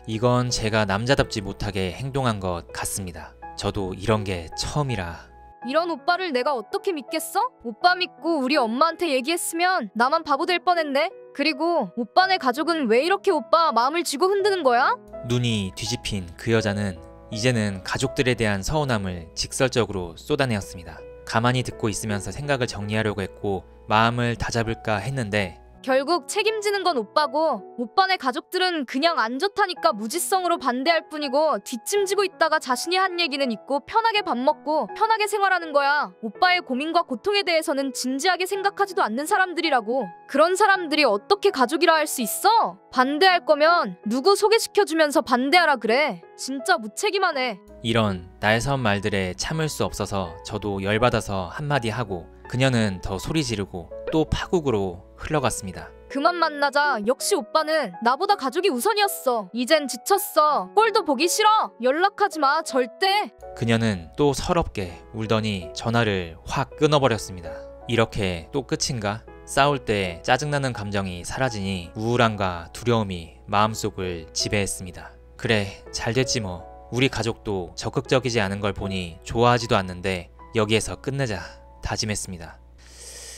이건 제가 남자답지 못하게 행동한 것 같습니다. 저도 이런 게 처음이라. 이런 오빠를 내가 어떻게 믿겠어? 오빠 믿고 우리 엄마한테 얘기했으면 나만 바보 될 뻔했네. 그리고 오빠네 가족은 왜 이렇게 오빠 마음을 쥐고 흔드는 거야? 눈이 뒤집힌 그 여자는 이제는 가족들에 대한 서운함을 직설적으로 쏟아내었습니다. 가만히 듣고 있으면서 생각을 정리하려고 했고 마음을 다잡을까 했는데 결국 책임지는 건 오빠고 오빠네 가족들은 그냥 안 좋다니까 무지성으로 반대할 뿐이고 뒷짐지고 있다가 자신이 한 얘기는 있고 편하게 밥 먹고 편하게 생활하는 거야. 오빠의 고민과 고통에 대해서는 진지하게 생각하지도 않는 사람들이라고. 그런 사람들이 어떻게 가족이라 할 수 있어? 반대할 거면 누구 소개시켜주면서 반대하라 그래. 진짜 무책임하네. 이런 날선 말들에 참을 수 없어서 저도 열받아서 한마디 하고 그녀는 더 소리 지르고 또 파국으로 흘러갔습니다. 그만 만나자. 역시 오빠는 나보다 가족이 우선이었어. 이젠 지쳤어. 꼴도 보기 싫어. 연락하지 마. 절대. 그녀는 또 서럽게 울더니 전화를 확 끊어버렸습니다. 이렇게 또 끝인가? 싸울 때 짜증나는 감정이 사라지니 우울함과 두려움이 마음속을 지배했습니다. 그래, 잘됐지 뭐. 우리 가족도 적극적이지 않은 걸 보니 좋아하지도 않는데 여기에서 끝내자 다짐했습니다.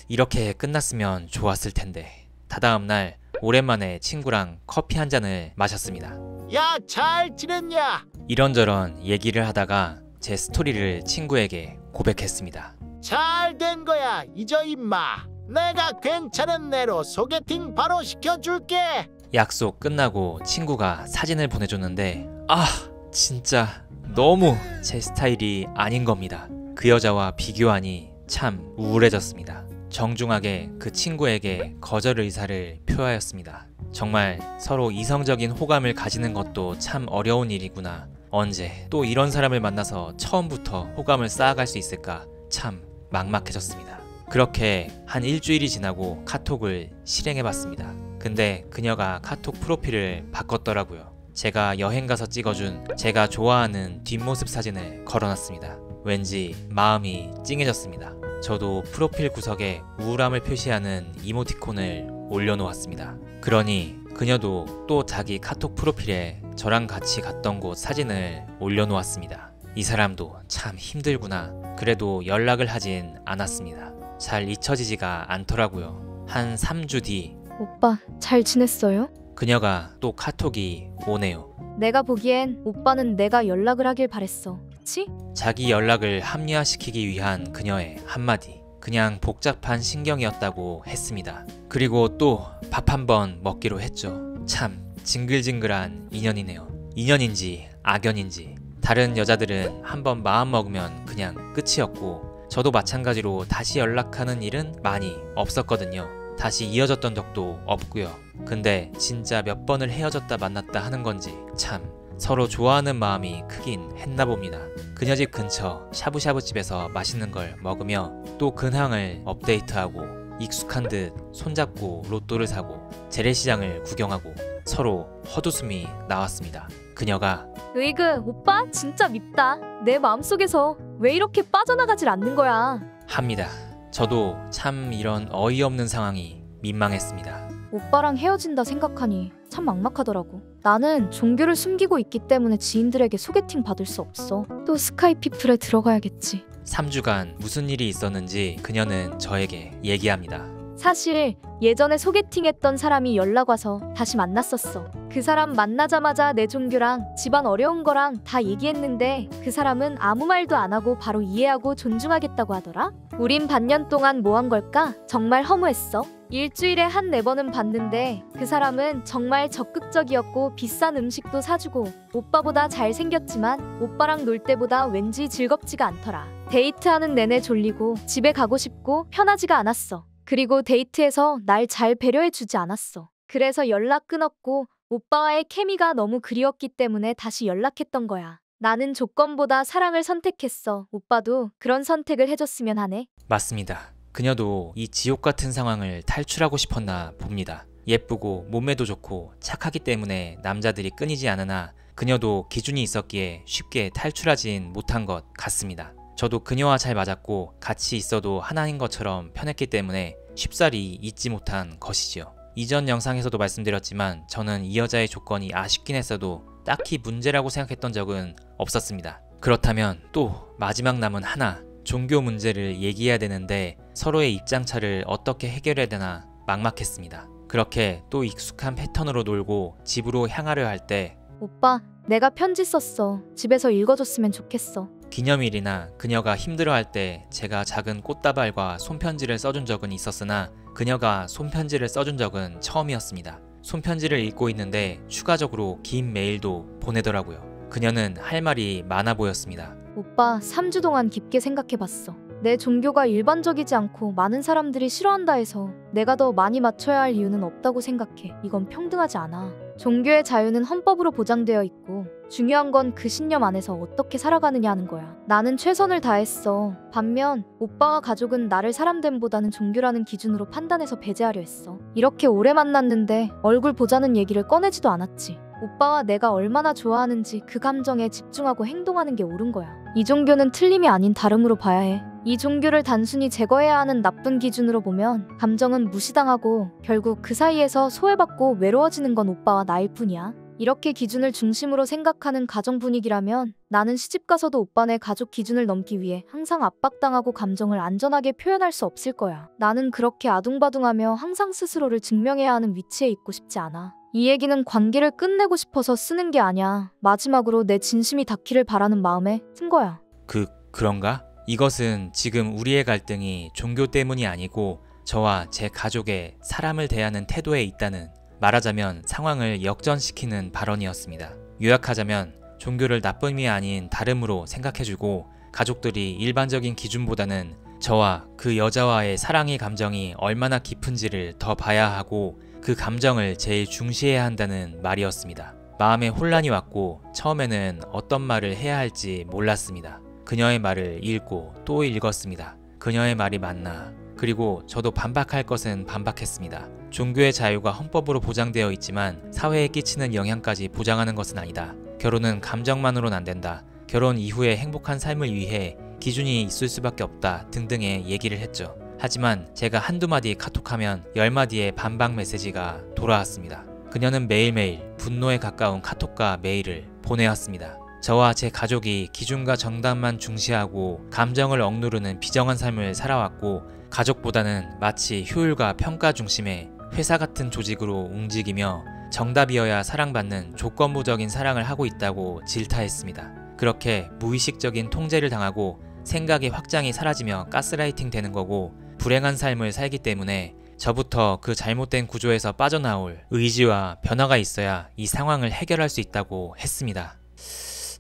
이렇게 끝났으면 좋았을 텐데. 다다음 날 오랜만에 친구랑 커피 한 잔을 마셨습니다. 야, 잘 지냈냐? 이런저런 얘기를 하다가 제 스토리를 친구에게 고백했습니다. 잘 된 거야. 잊어 임마. 내가 괜찮은 애로 소개팅 바로 시켜줄게. 약속 끝나고 친구가 사진을 보내줬는데 진짜 너무 제 스타일이 아닌 겁니다. 그 여자와 비교하니 참 우울해졌습니다. 정중하게 그 친구에게 거절 의사를 표하였습니다. 정말 서로 이성적인 호감을 가지는 것도 참 어려운 일이구나. 언제 또 이런 사람을 만나서 처음부터 호감을 쌓아갈 수 있을까? 참 막막해졌습니다. 그렇게 한 일주일이 지나고 카톡을 실행해봤습니다. 근데 그녀가 카톡 프로필을 바꿨더라고요. 제가 여행 가서 찍어준 제가 좋아하는 뒷모습 사진을 걸어놨습니다. 왠지 마음이 찡해졌습니다. 저도 프로필 구석에 우울함을 표시하는 이모티콘을 올려놓았습니다. 그러니 그녀도 또 자기 카톡 프로필에 저랑 같이 갔던 곳 사진을 올려놓았습니다. 이 사람도 참 힘들구나. 그래도 연락을 하진 않았습니다. 잘 잊혀지지가 않더라고요. 한 3주 뒤 오빠 잘 지냈어요? 그녀가 또 카톡이 오네요. 내가 보기엔 오빠는 내가 연락을 하길 바랬어. 그치? 자기 연락을 합리화시키기 위한 그녀의 한마디. 그냥 복잡한 신경이었다고 했습니다. 그리고 또 밥 한 번 먹기로 했죠. 참 징글징글한 인연이네요. 인연인지 악연인지. 다른 여자들은 한번 마음 먹으면 그냥 끝이었고 저도 마찬가지로 다시 연락하는 일은 많이 없었거든요. 다시 이어졌던 적도 없고요. 근데 진짜 몇 번을 헤어졌다 만났다 하는 건지 참 서로 좋아하는 마음이 크긴 했나 봅니다. 그녀 집 근처 샤브샤브 집에서 맛있는 걸 먹으며 또 근황을 업데이트하고 익숙한 듯 손잡고 로또를 사고 재래시장을 구경하고 서로 헛웃음이 나왔습니다. 그녀가 으이그 오빠 진짜 밉다. 내 마음속에서 왜 이렇게 빠져나가질 않는 거야. 합니다. 저도 참 이런 어이없는 상황이 민망했습니다. 오빠랑 헤어진다 생각하니 참 막막하더라고. 나는 종교를 숨기고 있기 때문에 지인들에게 소개팅 받을 수 없어. 또 스카이피플에 들어가야겠지. 3주간 무슨 일이 있었는지 그녀는 저에게 얘기합니다. 사실 예전에 소개팅했던 사람이 연락 와서 다시 만났었어. 그 사람 만나자마자 내 종교랑 집안 어려운 거랑 다 얘기했는데 그 사람은 아무 말도 안 하고 바로 이해하고 존중하겠다고 하더라. 우린 반년 동안 뭐 한 걸까? 정말 허무했어. 일주일에 한 4번은 봤는데 그 사람은 정말 적극적이었고 비싼 음식도 사주고 오빠보다 잘생겼지만 오빠랑 놀 때보다 왠지 즐겁지가 않더라. 데이트하는 내내 졸리고 집에 가고 싶고 편하지가 않았어. 그리고 데이트에서 날 잘 배려해주지 않았어. 그래서 연락 끊었고 오빠와의 케미가 너무 그리웠기 때문에 다시 연락했던 거야. 나는 조건보다 사랑을 선택했어. 오빠도 그런 선택을 해줬으면 하네. 맞습니다. 그녀도 이 지옥 같은 상황을 탈출하고 싶었나 봅니다. 예쁘고 몸매도 좋고 착하기 때문에 남자들이 끊이지 않으나 그녀도 기준이 있었기에 쉽게 탈출하진 못한 것 같습니다. 저도 그녀와 잘 맞았고 같이 있어도 하나인 것처럼 편했기 때문에 쉽사리 잊지 못한 것이지요. 이전 영상에서도 말씀드렸지만 저는 이 여자의 조건이 아쉽긴 했어도 딱히 문제라고 생각했던 적은 없었습니다. 그렇다면 또 마지막 남은 하나, 종교 문제를 얘기해야 되는데 서로의 입장차를 어떻게 해결해야 되나 막막했습니다. 그렇게 또 익숙한 패턴으로 놀고 집으로 향하려 할 때 오빠, 내가 편지 썼어. 집에서 읽어줬으면 좋겠어. 기념일이나 그녀가 힘들어할 때 제가 작은 꽃다발과 손편지를 써준 적은 있었으나 그녀가 손편지를 써준 적은 처음이었습니다. 손편지를 읽고 있는데 추가적으로 긴 메일도 보내더라고요. 그녀는 할 말이 많아 보였습니다. 오빠, 3주 동안 깊게 생각해봤어. 내 종교가 일반적이지 않고 많은 사람들이 싫어한다 해서 내가 더 많이 맞춰야 할 이유는 없다고 생각해. 이건 평등하지 않아. 종교의 자유는 헌법으로 보장되어 있고 중요한 건 그 신념 안에서 어떻게 살아가느냐 하는 거야. 나는 최선을 다했어. 반면 오빠와 가족은 나를 사람됨보다는 종교라는 기준으로 판단해서 배제하려 했어. 이렇게 오래 만났는데 얼굴 보자는 얘기를 꺼내지도 않았지. 오빠와 내가 얼마나 좋아하는지 그 감정에 집중하고 행동하는 게 옳은 거야. 이 종교는 틀림이 아닌 다름으로 봐야 해. 이 종교를 단순히 제거해야 하는 나쁜 기준으로 보면 감정은 무시당하고 결국 그 사이에서 소외받고 외로워지는 건 오빠와 나일 뿐이야. 이렇게 기준을 중심으로 생각하는 가정 분위기라면 나는 시집가서도 오빠네 가족 기준을 넘기 위해 항상 압박당하고 감정을 안전하게 표현할 수 없을 거야. 나는 그렇게 아둥바둥하며 항상 스스로를 증명해야 하는 위치에 있고 싶지 않아. 이 얘기는 관계를 끝내고 싶어서 쓰는 게 아니야. 마지막으로 내 진심이 닿기를 바라는 마음에 쓴 거야. 그런가? 이것은 지금 우리의 갈등이 종교 때문이 아니고 저와 제 가족의 사람을 대하는 태도에 있다는, 말하자면 상황을 역전시키는 발언이었습니다. 요약하자면 종교를 나쁨이 아닌 다름으로 생각해주고 가족들이 일반적인 기준보다는 저와 그 여자와의 사랑의 감정이 얼마나 깊은지를 더 봐야 하고 그 감정을 제일 중시해야 한다는 말이었습니다. 마음에 혼란이 왔고 처음에는 어떤 말을 해야 할지 몰랐습니다. 그녀의 말을 읽고 또 읽었습니다. 그녀의 말이 맞나? 그리고 저도 반박할 것은 반박했습니다. 종교의 자유가 헌법으로 보장되어 있지만 사회에 끼치는 영향까지 보장하는 것은 아니다. 결혼은 감정만으로는 안 된다. 결혼 이후의 행복한 삶을 위해 기준이 있을 수밖에 없다 등등의 얘기를 했죠. 하지만 제가 한두 마디 카톡하면 10마디의 반박 메시지가 돌아왔습니다. 그녀는 매일매일 분노에 가까운 카톡과 메일을 보내왔습니다. 저와 제 가족이 기준과 정답만 중시하고 감정을 억누르는 비정한 삶을 살아왔고, 가족보다는 마치 효율과 평가 중심의 회사 같은 조직으로 움직이며 정답이어야 사랑받는 조건부적인 사랑을 하고 있다고 질타했습니다. 그렇게 무의식적인 통제를 당하고 생각의 확장이 사라지며 가스라이팅 되는 거고, 불행한 삶을 살기 때문에 저부터 그 잘못된 구조에서 빠져나올 의지와 변화가 있어야 이 상황을 해결할 수 있다고 했습니다.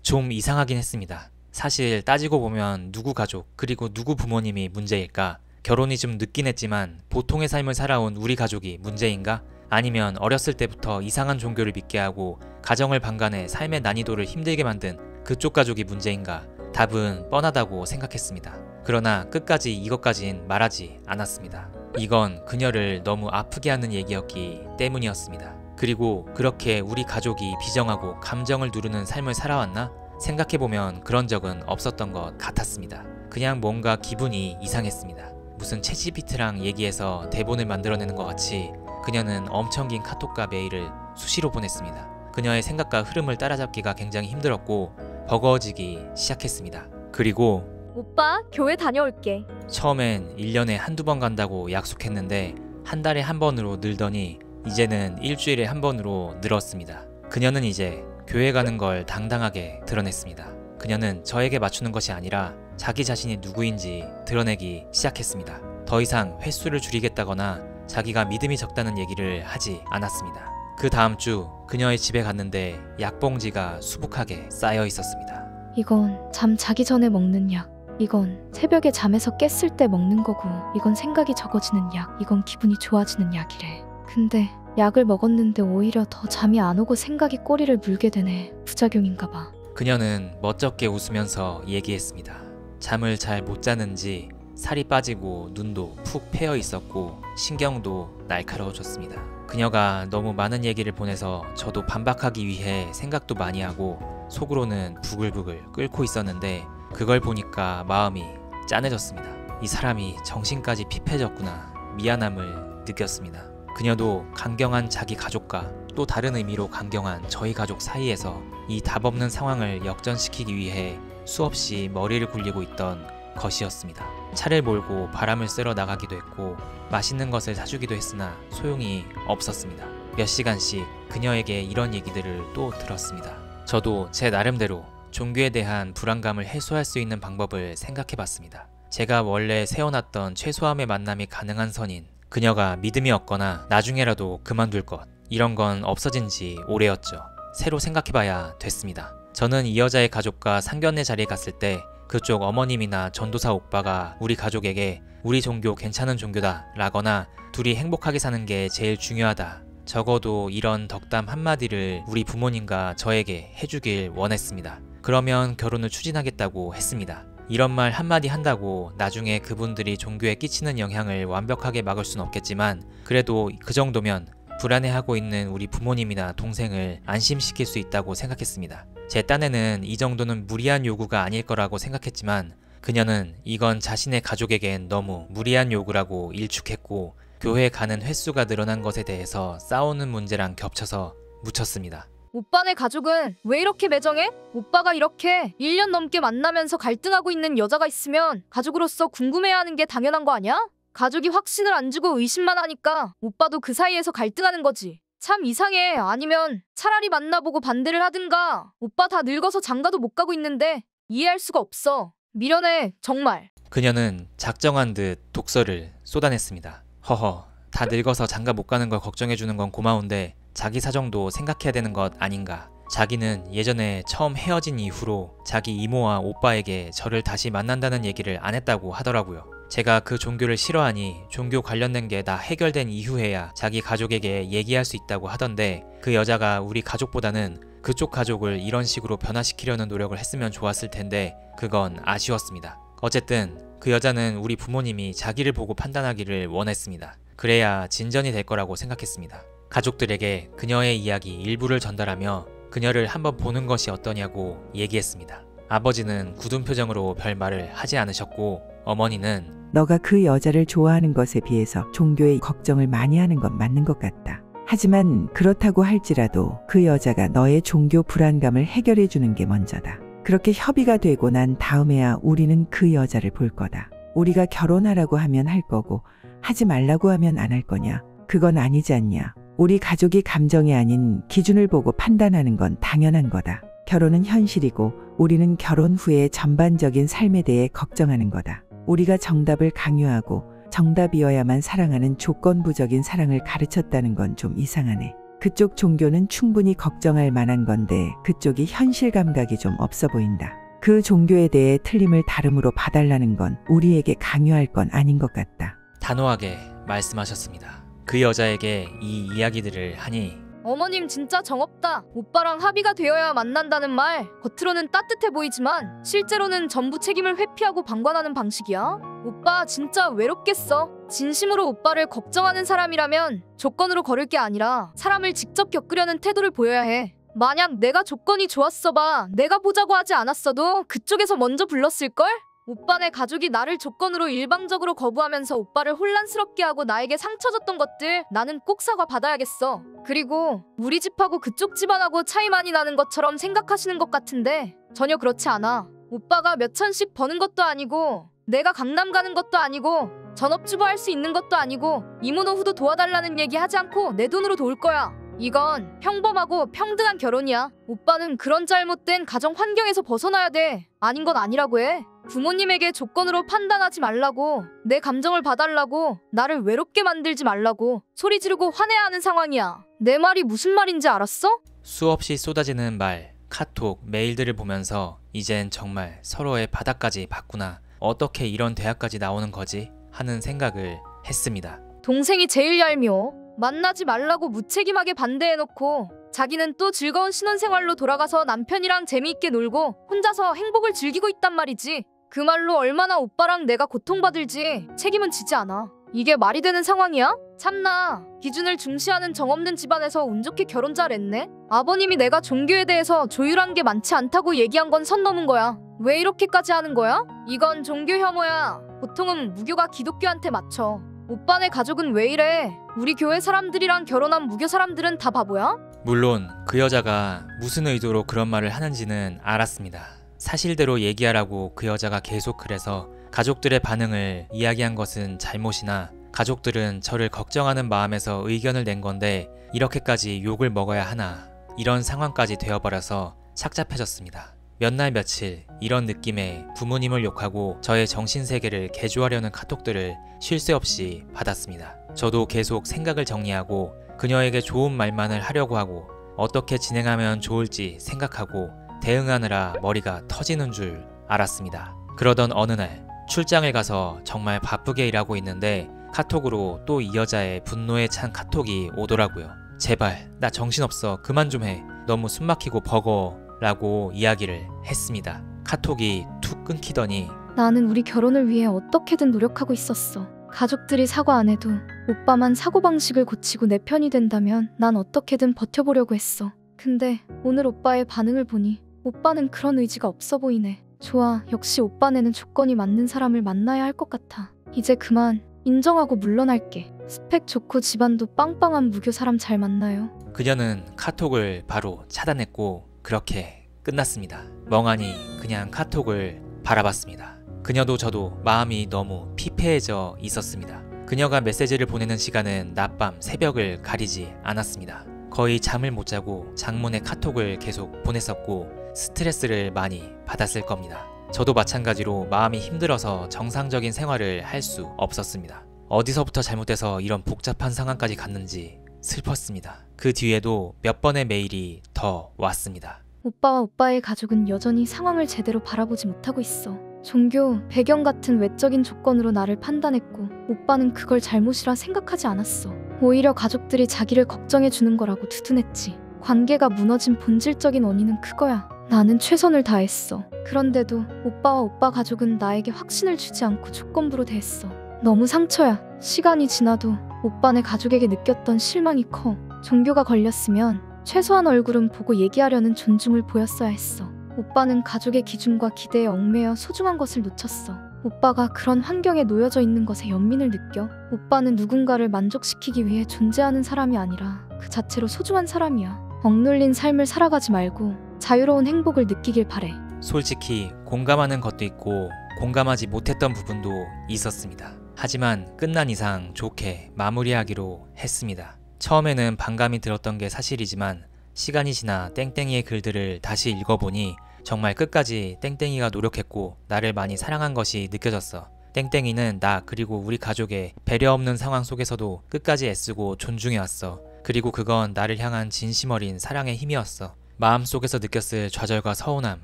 좀 이상하긴 했습니다. 사실 따지고 보면 누구 가족 그리고 누구 부모님이 문제일까? 결혼이 좀 늦긴 했지만 보통의 삶을 살아온 우리 가족이 문제인가? 아니면 어렸을 때부터 이상한 종교를 믿게 하고 가정을 방관해 삶의 난이도를 힘들게 만든 그쪽 가족이 문제인가? 답은 뻔하다고 생각했습니다. 그러나 끝까지 이것까진 말하지 않았습니다. 이건 그녀를 너무 아프게 하는 얘기였기 때문이었습니다. 그리고 그렇게 우리 가족이 비정하고 감정을 누르는 삶을 살아왔나? 생각해보면 그런 적은 없었던 것 같았습니다. 그냥 뭔가 기분이 이상했습니다. 무슨 챗GPT랑 얘기해서 대본을 만들어내는 것 같이 그녀는 엄청 긴 카톡과 메일을 수시로 보냈습니다. 그녀의 생각과 흐름을 따라잡기가 굉장히 힘들었고 버거워지기 시작했습니다. 그리고 오빠, 교회 다녀올게. 처음엔 1년에 한두 번 간다고 약속했는데 한 달에 한 번으로 늘더니 이제는 일주일에 한 번으로 늘었습니다. 그녀는 이제 교회 가는 걸 당당하게 드러냈습니다. 그녀는 저에게 맞추는 것이 아니라 자기 자신이 누구인지 드러내기 시작했습니다. 더 이상 횟수를 줄이겠다거나 자기가 믿음이 적다는 얘기를 하지 않았습니다. 그 다음 주 그녀의 집에 갔는데 약봉지가 수북하게 쌓여 있었습니다. 이건 잠 자기 전에 먹는 약. 이건 새벽에 잠에서 깼을 때 먹는 거고, 이건 생각이 적어지는 약. 이건 기분이 좋아지는 약이래. 근데 약을 먹었는데 오히려 더 잠이 안 오고 생각이 꼬리를 물게 되네. 부작용인가 봐. 그녀는 멋쩍게 웃으면서 얘기했습니다. 잠을 잘 못 자는지 살이 빠지고 눈도 푹 패여 있었고 신경도 날카로워졌습니다. 그녀가 너무 많은 얘기를 보내서 저도 반박하기 위해 생각도 많이 하고 속으로는 부글부글 끓고 있었는데, 그걸 보니까 마음이 짠해졌습니다. 이 사람이 정신까지 피폐해졌구나. 미안함을 느꼈습니다. 그녀도 강경한 자기 가족과 또 다른 의미로 강경한 저희 가족 사이에서 이 답없는 상황을 역전시키기 위해 수없이 머리를 굴리고 있던 것이었습니다. 차를 몰고 바람을 쐬러 나가기도 했고 맛있는 것을 사주기도 했으나 소용이 없었습니다. 몇 시간씩 그녀에게 이런 얘기들을 또 들었습니다. 저도 제 나름대로 종교에 대한 불안감을 해소할 수 있는 방법을 생각해봤습니다. 제가 원래 세워놨던 최소함의 만남이 가능한 선인 그녀가 믿음이 없거나 나중에라도 그만둘 것, 이런 건 없어진 지 오래였죠. 새로 생각해봐야 됐습니다. 저는 이 여자의 가족과 상견례 자리에 갔을 때 그쪽 어머님이나 전도사 오빠가 우리 가족에게 우리 종교 괜찮은 종교다 라거나 둘이 행복하게 사는 게 제일 중요하다, 적어도 이런 덕담 한마디를 우리 부모님과 저에게 해주길 원했습니다. 그러면 결혼을 추진하겠다고 했습니다. 이런 말 한마디 한다고 나중에 그분들이 종교에 끼치는 영향을 완벽하게 막을 순 없겠지만, 그래도 그 정도면 불안해하고 있는 우리 부모님이나 동생을 안심시킬 수 있다고 생각했습니다. 제 딴에는 이 정도는 무리한 요구가 아닐 거라고 생각했지만 그녀는 이건 자신의 가족에겐 너무 무리한 요구라고 일축했고, 교회에 가는 횟수가 늘어난 것에 대해서 싸우는 문제랑 겹쳐서 묻혔습니다. 오빠네 가족은 왜 이렇게 매정해? 오빠가 이렇게 1년 넘게 만나면서 갈등하고 있는 여자가 있으면 가족으로서 궁금해하는 게 당연한 거 아니야? 가족이 확신을 안 주고 의심만 하니까 오빠도 그 사이에서 갈등하는 거지. 참 이상해. 아니면 차라리 만나보고 반대를 하든가. 오빠 다 늙어서 장가도 못 가고 있는데 이해할 수가 없어. 미련해, 정말. 그녀는 작정한 듯 독설을 쏟아냈습니다. 허허, 다 늙어서 장가 못 가는 걸 걱정해주는 건 고마운데 자기 사정도 생각해야 되는 것 아닌가. 자기는 예전에 처음 헤어진 이후로 자기 이모와 오빠에게 저를 다시 만난다는 얘기를 안 했다고 하더라고요. 제가 그 종교를 싫어하니 종교 관련된 게 다 해결된 이후에야 자기 가족에게 얘기할 수 있다고 하던데, 그 여자가 우리 가족보다는 그쪽 가족을 이런 식으로 변화시키려는 노력을 했으면 좋았을 텐데 그건 아쉬웠습니다. 어쨌든 그 여자는 우리 부모님이 자기를 보고 판단하기를 원했습니다. 그래야 진전이 될 거라고 생각했습니다. 가족들에게 그녀의 이야기 일부를 전달하며 그녀를 한번 보는 것이 어떠냐고 얘기했습니다. 아버지는 굳은 표정으로 별 말을 하지 않으셨고, 어머니는 너가 그 여자를 좋아하는 것에 비해서 종교에 걱정을 많이 하는 건 맞는 것 같다. 하지만 그렇다고 할지라도 그 여자가 너의 종교 불안감을 해결해 주는 게 먼저다. 그렇게 협의가 되고 난 다음에야 우리는 그 여자를 볼 거다. 우리가 결혼하라고 하면 할 거고 하지 말라고 하면 안 할 거냐? 그건 아니지 않냐? 우리 가족이 감정이 아닌 기준을 보고 판단하는 건 당연한 거다. 결혼은 현실이고 우리는 결혼 후의 전반적인 삶에 대해 걱정하는 거다. 우리가 정답을 강요하고 정답이어야만 사랑하는 조건부적인 사랑을 가르쳤다는 건 좀 이상하네. 그쪽 종교는 충분히 걱정할 만한 건데 그쪽이 현실 감각이 좀 없어 보인다. 그 종교에 대해 틀림을 다름으로 봐달라는 건 우리에게 강요할 건 아닌 것 같다. 단호하게 말씀하셨습니다. 그 여자에게 이 이야기들을 하니 어머님 진짜 정없다. 오빠랑 합의가 되어야 만난다는 말 겉으로는 따뜻해 보이지만 실제로는 전부 책임을 회피하고 방관하는 방식이야. 오빠 진짜 외롭겠어. 진심으로 오빠를 걱정하는 사람이라면 조건으로 걸을 게 아니라 사람을 직접 겪으려는 태도를 보여야 해. 만약 내가 조건이 좋았어 봐. 내가 보자고 하지 않았어도 그쪽에서 먼저 불렀을걸? 오빠네 가족이 나를 조건으로 일방적으로 거부하면서 오빠를 혼란스럽게 하고 나에게 상처 줬던 것들 나는 꼭 사과받아야겠어. 그리고 우리 집하고 그쪽 집안하고 차이 많이 나는 것처럼 생각하시는 것 같은데 전혀 그렇지 않아. 오빠가 몇 천씩 버는 것도 아니고 내가 강남 가는 것도 아니고 전업주부 할 수 있는 것도 아니고 이모 노후도 도와달라는 얘기 하지 않고 내 돈으로 도울 거야. 이건 평범하고 평등한 결혼이야. 오빠는 그런 잘못된 가정 환경에서 벗어나야 돼. 아닌 건 아니라고 해. 부모님에게 조건으로 판단하지 말라고, 내 감정을 봐달라고, 나를 외롭게 만들지 말라고 소리 지르고 화내야 하는 상황이야. 내 말이 무슨 말인지 알았어? 수없이 쏟아지는 말, 카톡, 메일들을 보면서 이젠 정말 서로의 바닥까지 봤구나. 어떻게 이런 대화까지 나오는 거지? 하는 생각을 했습니다. 동생이 제일 얄미워. 만나지 말라고 무책임하게 반대해놓고 자기는 또 즐거운 신혼생활로 돌아가서 남편이랑 재미있게 놀고 혼자서 행복을 즐기고 있단 말이지. 그 말로 얼마나 오빠랑 내가 고통받을지 책임은 지지 않아. 이게 말이 되는 상황이야? 참나, 기준을 중시하는 정없는 집안에서 운 좋게 결혼 잘했네. 아버님이 내가 종교에 대해서 조율한 게 많지 않다고 얘기한 건 선 넘은 거야. 왜 이렇게까지 하는 거야? 이건 종교 혐오야. 보통은 무교가 기독교한테 맞춰. 오빠네 가족은 왜 이래? 우리 교회 사람들이랑 결혼한 무교 사람들은 다 바보야? 물론 그 여자가 무슨 의도로 그런 말을 하는지는 알았습니다. 사실대로 얘기하라고 그 여자가 계속 그래서 가족들의 반응을 이야기한 것은 잘못이나 가족들은 저를 걱정하는 마음에서 의견을 낸 건데 이렇게까지 욕을 먹어야 하나, 이런 상황까지 되어버려서 착잡해졌습니다. 몇 날 며칠 이런 느낌에 부모님을 욕하고 저의 정신세계를 개조하려는 카톡들을 쉴 새 없이 받았습니다. 저도 계속 생각을 정리하고 그녀에게 좋은 말만을 하려고 하고 어떻게 진행하면 좋을지 생각하고 대응하느라 머리가 터지는 줄 알았습니다. 그러던 어느 날 출장을 가서 정말 바쁘게 일하고 있는데 카톡으로 또 이 여자의 분노에 찬 카톡이 오더라고요. 제발 나 정신없어, 그만 좀 해, 너무 숨막히고 버거워 라고 이야기를 했습니다. 카톡이 툭 끊기더니 나는 우리 결혼을 위해 어떻게든 노력하고 있었어. 가족들이 사과 안 해도 오빠만 사고방식을 고치고 내 편이 된다면 난 어떻게든 버텨보려고 했어. 근데 오늘 오빠의 반응을 보니 오빠는 그런 의지가 없어 보이네. 좋아, 역시 오빠네는 조건이 맞는 사람을 만나야 할 것 같아. 이제 그만 인정하고 물러날게. 스펙 좋고 집안도 빵빵한 무교 사람 잘 만나요. 그녀는 카톡을 바로 차단했고 그렇게 끝났습니다. 멍하니 그냥 카톡을 바라봤습니다. 그녀도 저도 마음이 너무 피폐해져 있었습니다. 그녀가 메시지를 보내는 시간은 낮밤 새벽을 가리지 않았습니다. 거의 잠을 못 자고 장문의 카톡을 계속 보냈었고 스트레스를 많이 받았을 겁니다. 저도 마찬가지로 마음이 힘들어서 정상적인 생활을 할 수 없었습니다. 어디서부터 잘못돼서 이런 복잡한 상황까지 갔는지 슬펐습니다. 그 뒤에도 몇 번의 메일이 더 왔습니다. 오빠와 오빠의 가족은 여전히 상황을 제대로 바라보지 못하고 있어. 종교, 배경 같은 외적인 조건으로 나를 판단했고 오빠는 그걸 잘못이라 생각하지 않았어. 오히려 가족들이 자기를 걱정해 주는 거라고 두둔했지. 관계가 무너진 본질적인 원인은 그거야. 나는 최선을 다했어. 그런데도 오빠와 오빠 가족은 나에게 확신을 주지 않고 조건부로 대했어. 너무 상처야. 시간이 지나도 오빠네 가족에게 느꼈던 실망이 커. 종교가 걸렸으면 최소한 얼굴은 보고 얘기하려는 존중을 보였어야 했어. 오빠는 가족의 기준과 기대에 얽매여 소중한 것을 놓쳤어. 오빠가 그런 환경에 놓여져 있는 것에 연민을 느껴. 오빠는 누군가를 만족시키기 위해 존재하는 사람이 아니라 그 자체로 소중한 사람이야. 억눌린 삶을 살아가지 말고 자유로운 행복을 느끼길 바래. 솔직히 공감하는 것도 있고 공감하지 못했던 부분도 있었습니다. 하지만 끝난 이상 좋게 마무리하기로 했습니다. 처음에는 반감이 들었던 게 사실이지만 시간이 지나 땡땡이의 글들을 다시 읽어보니 정말 끝까지 땡땡이가 노력했고 나를 많이 사랑한 것이 느껴졌어. 땡땡이는 나 그리고 우리 가족의 배려 없는 상황 속에서도 끝까지 애쓰고 존중해왔어. 그리고 그건 나를 향한 진심 어린 사랑의 힘이었어. 마음속에서 느꼈을 좌절과 서운함,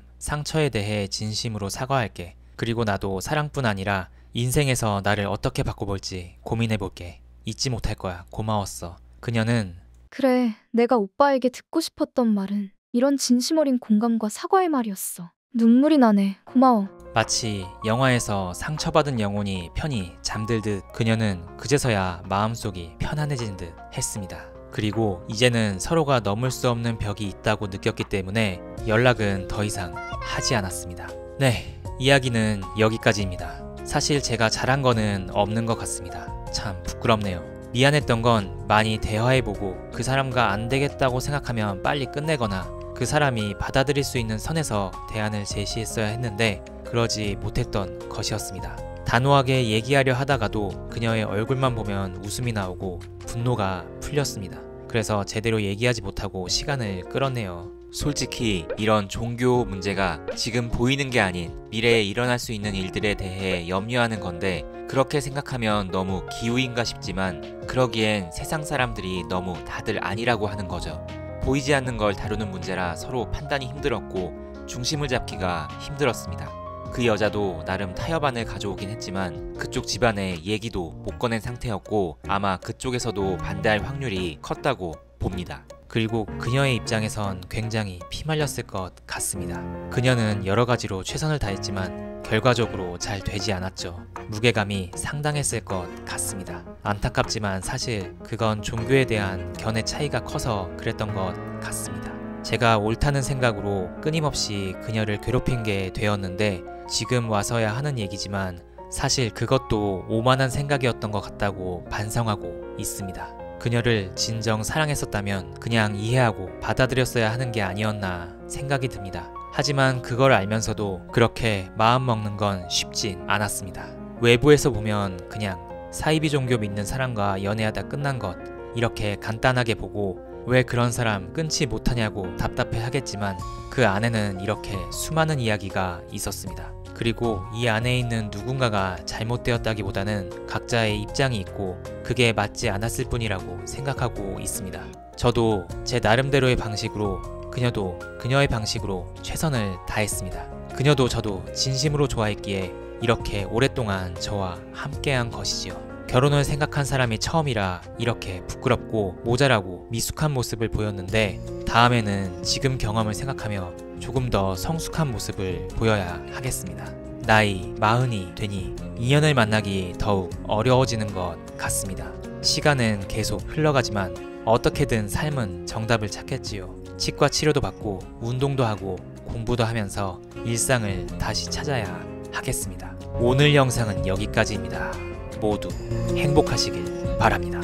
상처에 대해 진심으로 사과할게. 그리고 나도 사랑뿐 아니라 인생에서 나를 어떻게 바꿔볼지 고민해볼게. 잊지 못할 거야. 고마웠어. 그녀는 그래, 내가 오빠에게 듣고 싶었던 말은 이런 진심 어린 공감과 사과의 말이었어. 눈물이 나네. 고마워. 마치 영화에서 상처받은 영혼이 편히 잠들듯 그녀는 그제서야 마음속이 편안해진 듯 했습니다. 그리고 이제는 서로가 넘을 수 없는 벽이 있다고 느꼈기 때문에 연락은 더 이상 하지 않았습니다. 네, 이야기는 여기까지입니다. 사실 제가 잘한 거는 없는 것 같습니다. 참 부끄럽네요. 미안했던 건 많이 대화해보고 그 사람과 안 되겠다고 생각하면 빨리 끝내거나 그 사람이 받아들일 수 있는 선에서 대안을 제시했어야 했는데 그러지 못했던 것이었습니다. 단호하게 얘기하려 하다가도 그녀의 얼굴만 보면 웃음이 나오고 분노가 풀렸습니다. 그래서 제대로 얘기하지 못하고 시간을 끌었네요. 솔직히 이런 종교 문제가 지금 보이는 게 아닌 미래에 일어날 수 있는 일들에 대해 염려하는 건데 그렇게 생각하면 너무 기우인가 싶지만 그러기엔 세상 사람들이 너무 다들 아니라고 하는 거죠. 보이지 않는 걸 다루는 문제라 서로 판단이 힘들었고 중심을 잡기가 힘들었습니다. 그 여자도 나름 타협안을 가져오긴 했지만 그쪽 집안의 얘기도 못 꺼낸 상태였고 아마 그쪽에서도 반대할 확률이 컸다고 봅니다. 그리고 그녀의 입장에선 굉장히 피말렸을 것 같습니다. 그녀는 여러 가지로 최선을 다했지만 결과적으로 잘 되지 않았죠. 무게감이 상당했을 것 같습니다. 안타깝지만 사실 그건 종교에 대한 견해 차이가 커서 그랬던 것 같습니다. 제가 옳다는 생각으로 끊임없이 그녀를 괴롭힌 게 되었는데 지금 와서야 하는 얘기지만 사실 그것도 오만한 생각이었던 것 같다고 반성하고 있습니다. 그녀를 진정 사랑했었다면 그냥 이해하고 받아들였어야 하는 게 아니었나 생각이 듭니다. 하지만 그걸 알면서도 그렇게 마음 먹는 건 쉽진 않았습니다. 외부에서 보면 그냥 사이비 종교 믿는 사람과 연애하다 끝난 것 이렇게 간단하게 보고 왜 그런 사람 끊지 못하냐고 답답해 하겠지만 그 안에는 이렇게 수많은 이야기가 있었습니다. 그리고 이 안에 있는 누군가가 잘못되었다기보다는 각자의 입장이 있고 그게 맞지 않았을 뿐이라고 생각하고 있습니다. 저도 제 나름대로의 방식으로 그녀도 그녀의 방식으로 최선을 다했습니다. 그녀도 저도 진심으로 좋아했기에 이렇게 오랫동안 저와 함께한 것이지요. 결혼을 생각한 사람이 처음이라 이렇게 부끄럽고 모자라고 미숙한 모습을 보였는데 다음에는 지금 경험을 생각하며 조금 더 성숙한 모습을 보여야 하겠습니다. 나이 40이 되니 인연을 만나기 더욱 어려워지는 것 같습니다. 시간은 계속 흘러가지만 어떻게든 삶은 정답을 찾겠지요. 치과 치료도 받고 운동도 하고 공부도 하면서 일상을 다시 찾아야 하겠습니다. 오늘 영상은 여기까지입니다. 모두 행복하시길 바랍니다.